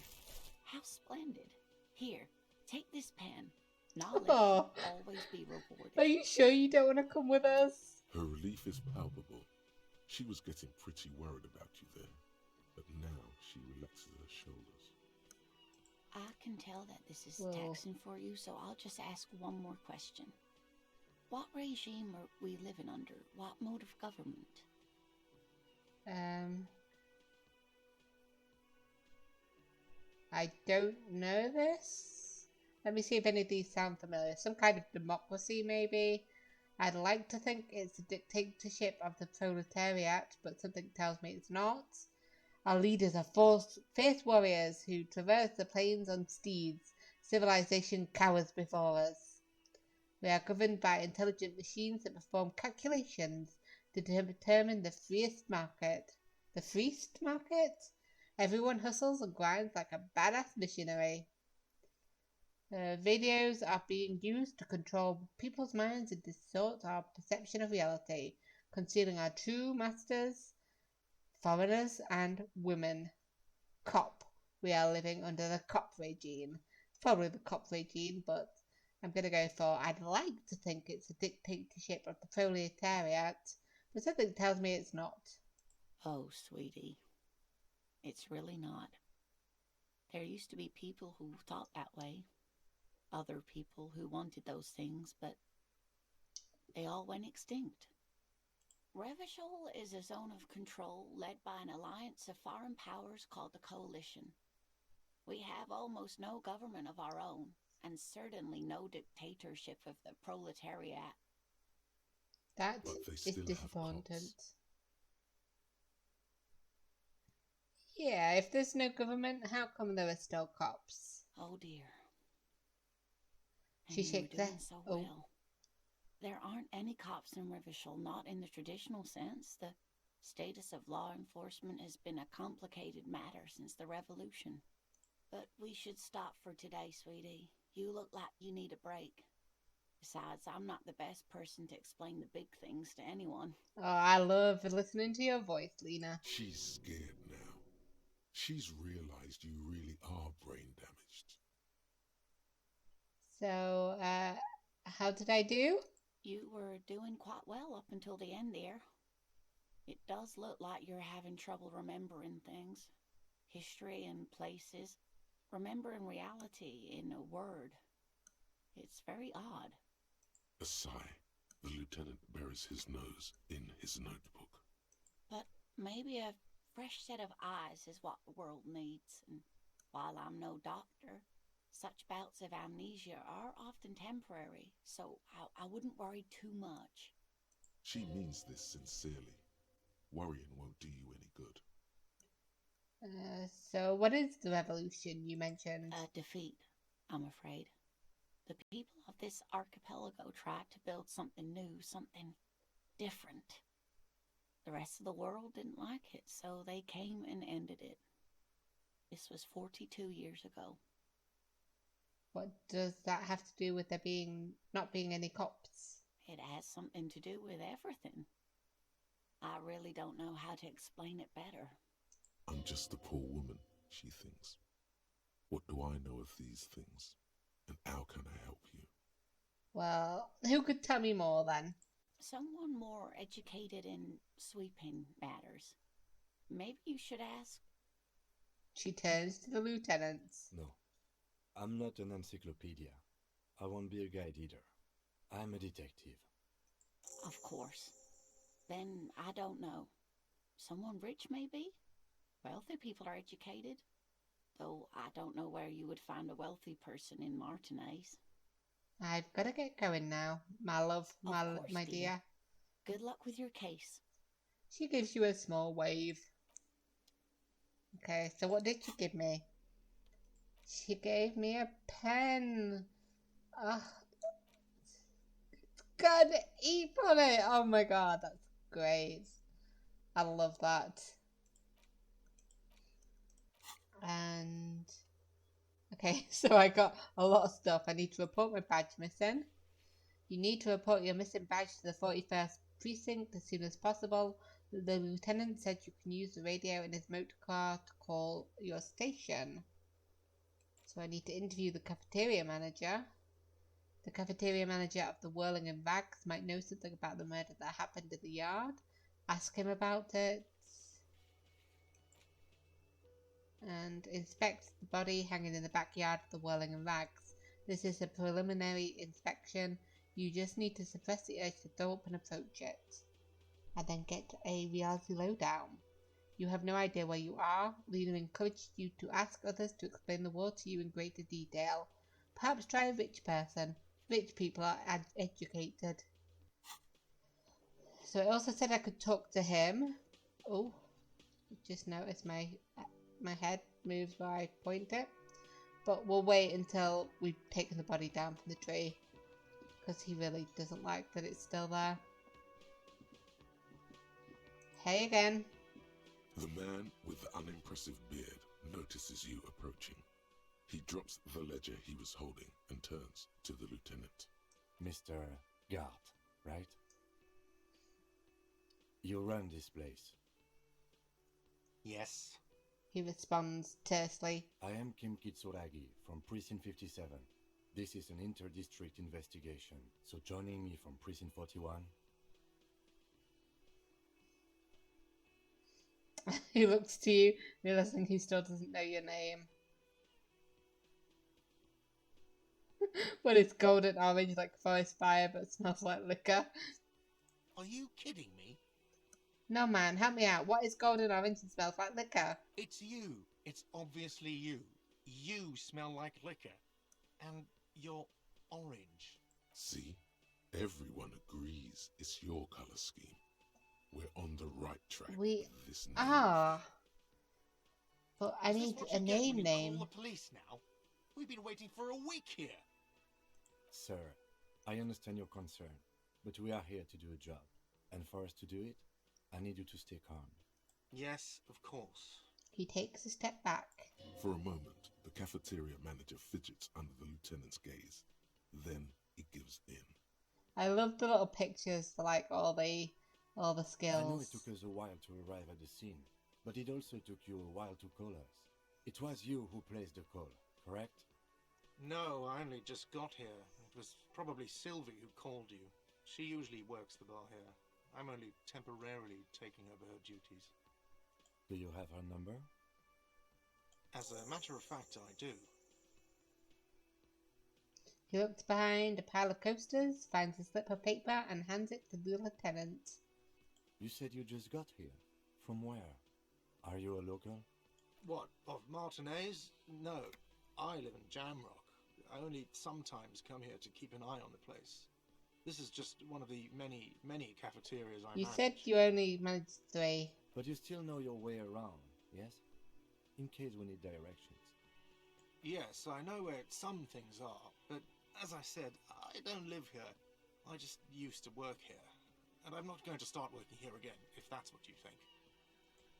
How splendid. Here, take this pen. Knowledge Oh, will always be rewarded. are you sure you don't want to come with us? Her relief is palpable. She was getting pretty worried about you there, but now she relaxes her shoulders. I can tell that this is Well, taxing for you, so I'll just ask one more question. What regime are we living under? What mode of government? I don't know this. Let me see if any of these sound familiar. Some kind of democracy, maybe. I'd like to think it's a dictatorship of the proletariat, but something tells me it's not. Our leaders are fierce warriors who traverse the plains on steeds. Civilization cowers before us. We are governed by intelligent machines that perform calculations to determine the freest market. The freest market? Everyone hustles and grinds like a badass missionary. Radios are being used to control people's minds and distort our perception of reality, concealing our true masters, foreigners, and women. Cop. We are living under the cop regime. It's probably the cop regime, but I'm going to go for I'd like to think it's a dictatorship of the proletariat, but something tells me it's not. Oh, sweetie. It's really not. There used to be people who thought that way. Other people who wanted those things, but they all went extinct. Revachol is a zone of control led by an alliance of foreign powers called the Coalition. We have almost no government of our own, and certainly no dictatorship of the proletariat. That But they is still have disappointing. cops. Yeah, if there's no government, how come there are still cops? Oh dear. And She you were shakes her. doing so well. There aren't any cops in Revachol, not in the traditional sense. The status of law enforcement has been a complicated matter since the revolution. But we should stop for today, sweetie. You look like you need a break. Besides, I'm not the best person to explain the big things to anyone. Oh, I love listening to your voice, Lena. She's scared now. She's realized you really are brain damaged. So, how did I do? You were doing quite well up until the end there. It does look like you're having trouble remembering things. History and places. Remembering reality in a word. It's very odd. A sigh. The lieutenant buries his nose in his notebook. But maybe a fresh set of eyes is what the world needs. And while I'm no doctor, such bouts of amnesia are often temporary, so I wouldn't worry too much. She means this sincerely. Worrying won't do you any good. So what is the revolution you mentioned? A defeat, I'm afraid. The people of this archipelago tried to build something new, something different. The rest of the world didn't like it, so they came and ended it. This was 42 years ago. What does that have to do with there not being any cops? It has something to do with everything. I really don't know how to explain it better. I'm just a poor woman, she thinks. What do I know of these things? And how can I help you? Well, who could tell me more then? Someone more educated in sweeping matters. Maybe you should ask. She turns to the lieutenants. No, I'm not an encyclopedia. I won't be a guide either. I'm a detective. Of course. Then I don't know. Someone rich, maybe? Wealthy people are educated. Though I don't know where you would find a wealthy person in Martinez. I've got to get going now, my love, my dear. Good luck with your case. She gives you a small wave. Okay, so what did she give me? She gave me a pen. It's got an ink on it. Oh my god, that's great. I love that. And Okay, so I got a lot of stuff. I need to report my badge missing. You need to report your missing badge to the 41st precinct as soon as possible. The lieutenant said you can use the radio in his motor car to call your station. So I need to interview the cafeteria manager. The cafeteria manager of the Whirling and Rags might know something about the murder that happened in the yard. Ask him about it. And inspect the body hanging in the backyard of the Whirling and Rags. This is a preliminary inspection. You just need to suppress the urge to throw up and approach it. And then get a reality lowdown. You have no idea where you are. Lena encouraged you to ask others to explain the world to you in greater detail. Perhaps try a rich person. Rich people are educated. So it also said I could talk to him. Oh, just noticed my head moves where I point it. But we'll wait until we've taken the body down from the tree, because he really doesn't like that it's still there. Hey again. The man with the unimpressive beard notices you approaching. He drops the ledger he was holding and turns to the lieutenant. Mr. Gart, right? You run this place. Yes. He responds tersely. I am Kim Kitsuragi from Precinct 57. This is an inter-district investigation, so joining me from Precinct 41... He looks to you, realizing he still doesn't know your name. But it's golden orange like forest fire, but smells like liquor. Are you kidding me? No man, help me out. What is golden orange and smells like liquor? It's you. It's obviously you. You smell like liquor. And you're orange. See? Everyone agrees it's your color scheme. We're on the right track with this name. But I need a name. Call the police now? We've been waiting for a week here. Sir, I understand your concern, but we are here to do a job. And for us to do it, I need you to stay calm. Yes, of course. He takes a step back. For a moment, the cafeteria manager fidgets under the lieutenant's gaze. Then he gives in. I love the little pictures for like all the skills. I know it took us a while to arrive at the scene, but it also took you a while to call us. It was you who placed the call, correct? No, I only just got here. It was probably Sylvie who called you. She usually works the bar here. I'm only temporarily taking over her duties. Do you have her number? As a matter of fact, I do. He looks behind a pile of coasters, finds a slip of paper, and hands it to the lieutenant. You said you just got here. From where? Are you a local? What, of Martinez? No, I live in Jamrock. I only sometimes come here to keep an eye on the place. This is just one of the many, many cafeterias I manage. You said you only managed 3. But you still know your way around, yes? In case we need directions. Yes, I know where some things are, but as I said, I don't live here. I just used to work here. And I'm not going to start working here again, if that's what you think.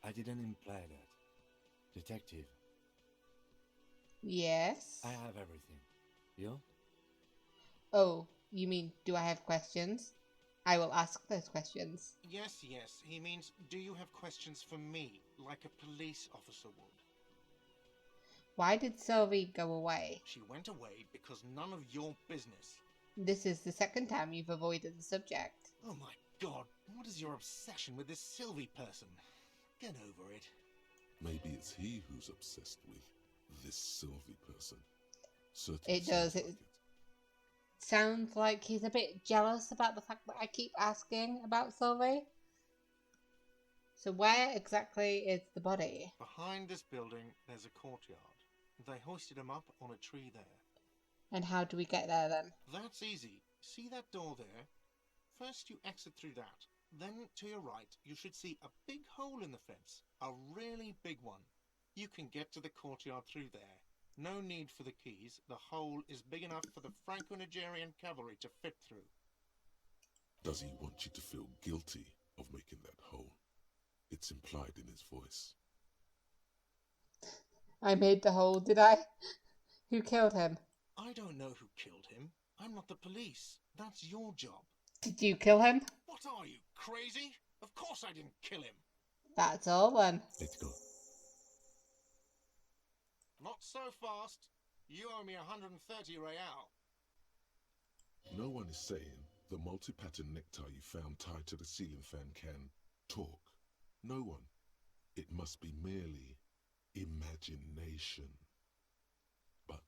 I didn't imply that. Detective. Yes? I have everything. You? Oh, you mean, do I have questions? I will ask those questions. Yes, he means, do you have questions for me, like a police officer would? Why did Sylvie go away? She went away because none of your business. This is the second time you've avoided the subject. Oh my god, what is your obsession with this Sylvie person? Get over it. Maybe it's he who's obsessed with this Sylvie person. Certainly It does. sounds It like sounds like he's a bit jealous about the fact that I keep asking about Sylvie. So where exactly is the body? Behind this building, there's a courtyard. They hoisted him up on a tree there. And how do we get there then? That's easy. See that door there? First you exit through that. Then to your right, you should see a big hole in the fence. A really big one. You can get to the courtyard through there. No need for the keys. The hole is big enough for the Franco-Nigerian cavalry to fit through. Does he want you to feel guilty of making that hole? It's implied in his voice. I made the hole, did I? Who killed him? I don't know who killed him. I'm not the police. That's your job. Did you kill him? What are you, crazy? Of course I didn't kill him. That's all then. Let's go. Not so fast. You owe me 130 real. No one is saying the multi-pattern necktie you found tied to the ceiling fan can talk. No one. It must be merely imagination. But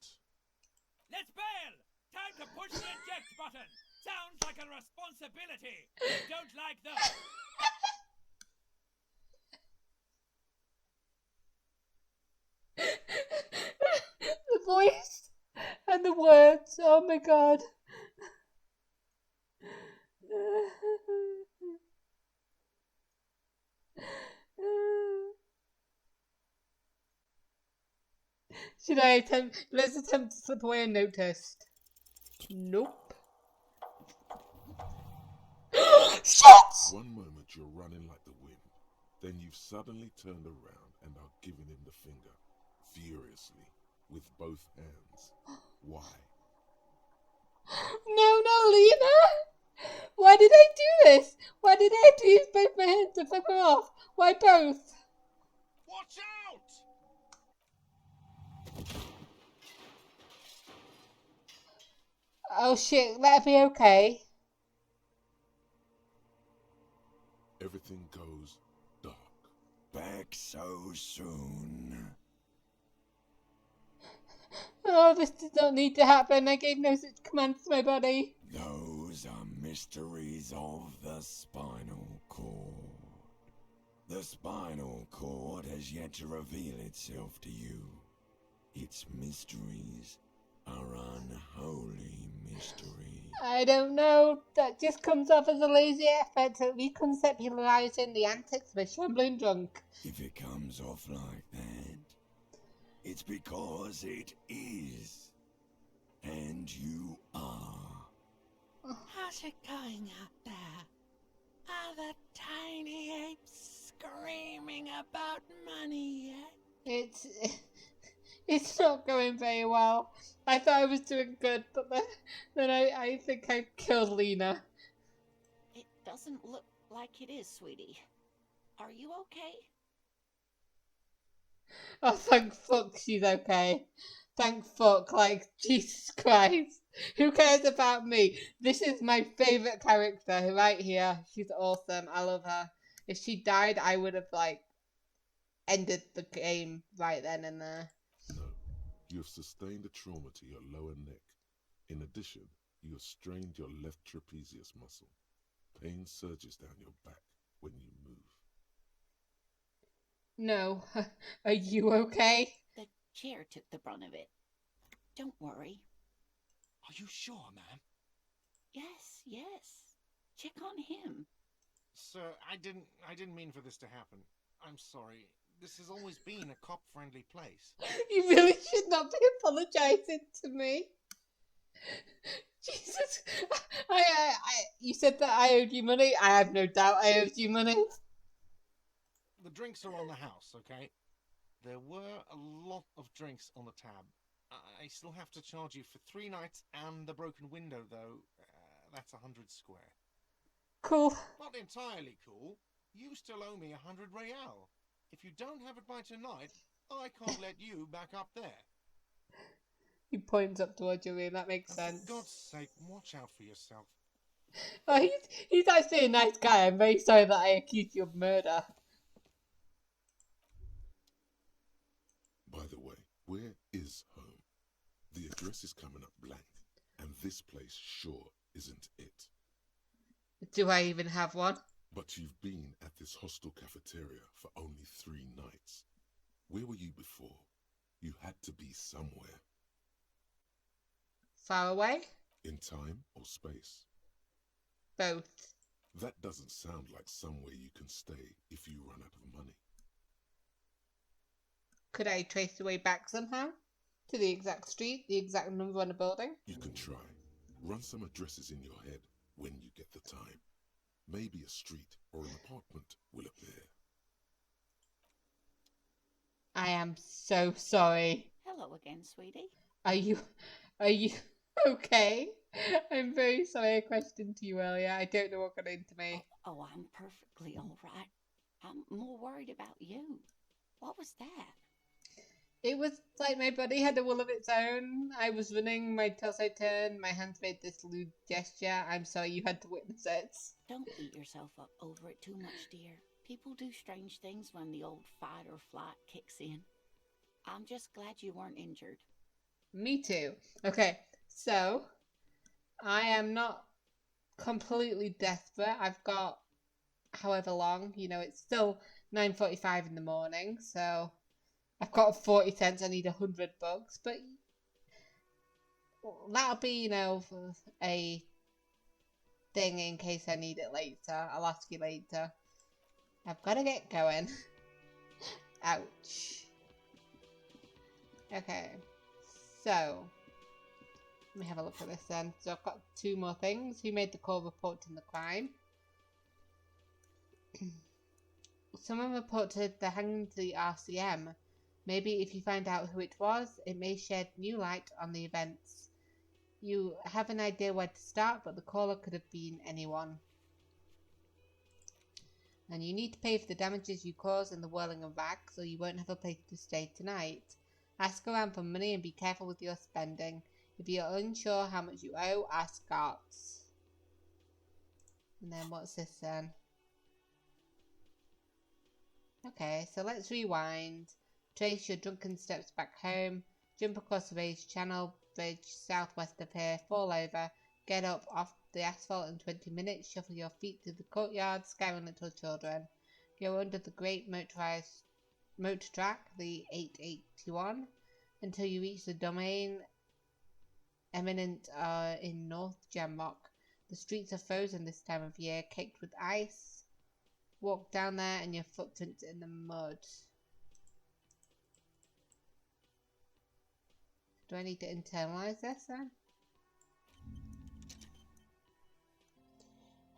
Let's bail! Time to push the eject button! Sounds like a responsibility! Don't like those! The voice and the words. Oh my god. Should I attempt? Let's attempt to slip away unnoticed. Nope. Shit! one moment you're running like the wind, then you've suddenly turned around and are giving him the finger, furiously, with both hands. Why? No, Lena! Why did I do this? Why did I have to use both my hands to flip her off? Why both? Watch out! Oh shit, that'll be okay. Everything goes dark. Back so soon. Oh, this did not need to happen. I gave no such commands to my body. Those are mysteries of the spinal cord. The spinal cord has yet to reveal itself to you. Its mysteries are unholy mysteries. I don't know. That just comes off as a lazy effort at reconceptualizing the antics of a shambling drunk. If it comes off like that, it's because it is. And you are. How's it going out there? Are the tiny apes screaming about money yet? It's not going very well. I thought I was doing good, but then I think I killed Lena. It doesn't look like it is, sweetie. Are you okay? Oh, thank fuck she's okay. Thank fuck, like, Jesus Christ. Who cares about me? This is my favourite character right here. She's awesome. I love her. If she died, I would have, like, ended the game right then and there. No, you have sustained a trauma to your lower neck. In addition, you have strained your left trapezius muscle. Pain surges down your back when you move. No. Are you okay? The chair took the brunt of it. Don't worry. Are you sure, ma'am? Yes. Check on him. Sir, I didn't mean for this to happen. I'm sorry. This has always been a cop-friendly place. You really should not be apologising to me. Jesus. You said that I owed you money. I have no doubt I owed you money. The drinks are on the house, okay? There were a lot of drinks on the tab. I still have to charge you for 3 nights and the broken window, though. That's 100 square. Cool. Not entirely cool. You still owe me 100 real. If you don't have it by tonight, I can't let you back up there. He points up towards you, that makes sense. For God's sake, watch out for yourself. Oh, he's actually a nice guy. I'm very sorry that I accused you of murder. By the way, where is home? The address is coming up blank, and this place sure isn't it. Do I even have one? But you've been at this hostel cafeteria for only 3 nights. Where were you before? You had to be somewhere. Far away? In time or space? Both. That doesn't sound like somewhere you can stay if you run out of money. Could I trace the way back somehow? To the exact street, the exact number on the building? You can try. Run some addresses in your head when you get the time. Maybe a street or an apartment will appear. I am so sorry. Hello again, sweetie. Are you are you okay? I'm very sorry I questioned you earlier. I don't know what got into me. Oh, I'm perfectly all right. I'm more worried about you. What was that? It was like my body had a will of its own. I was running, my torso turned, my hands made this lewd gesture. I'm sorry you had to witness it. Don't beat yourself up over it too much, dear. People do strange things when the old fight or flight kicks in. I'm just glad you weren't injured. Me too. Okay, so I am not completely desperate. I've got however long, it's still 9:45 in the morning, so I've got 40 cents. I need 100 bucks, but that'll be, a thing in case I need it later. I'll ask you later. I've got to get going. Ouch. Okay, so let me have a look at this then. So I've got 2 more things. Who made the call reporting the crime? Someone reported the hanging to the RCM. Maybe if you find out who it was, it may shed new light on the events. You have an idea where to start, but the caller could have been anyone. And you need to pay for the damages you caused in the whirling and back, so you won't have a place to stay tonight. Ask around for money and be careful with your spending. If you're unsure how much you owe, ask Arts. And then what's this then? Okay, so let's rewind. Trace your drunken steps back home. Jump across the raised channel bridge southwest of here. Fall over. Get up off the asphalt in 20 minutes. Shuffle your feet through the courtyard, scaring little children. Go under the great motorized motor track, the 8821, until you reach the domain eminent in North Jamrock. The streets are frozen this time of year, caked with ice. Walk down there and your footprints in the mud. Do I need to internalize this then?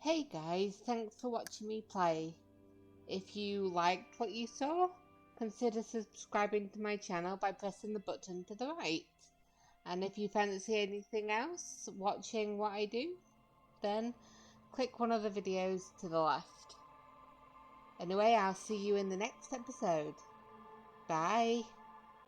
Hey guys, thanks for watching me play. If you liked what you saw, consider subscribing to my channel by pressing the button to the right. And if you fancy anything else, watching what I do, then click one of the videos to the left. Anyway, I'll see you in the next episode. Bye.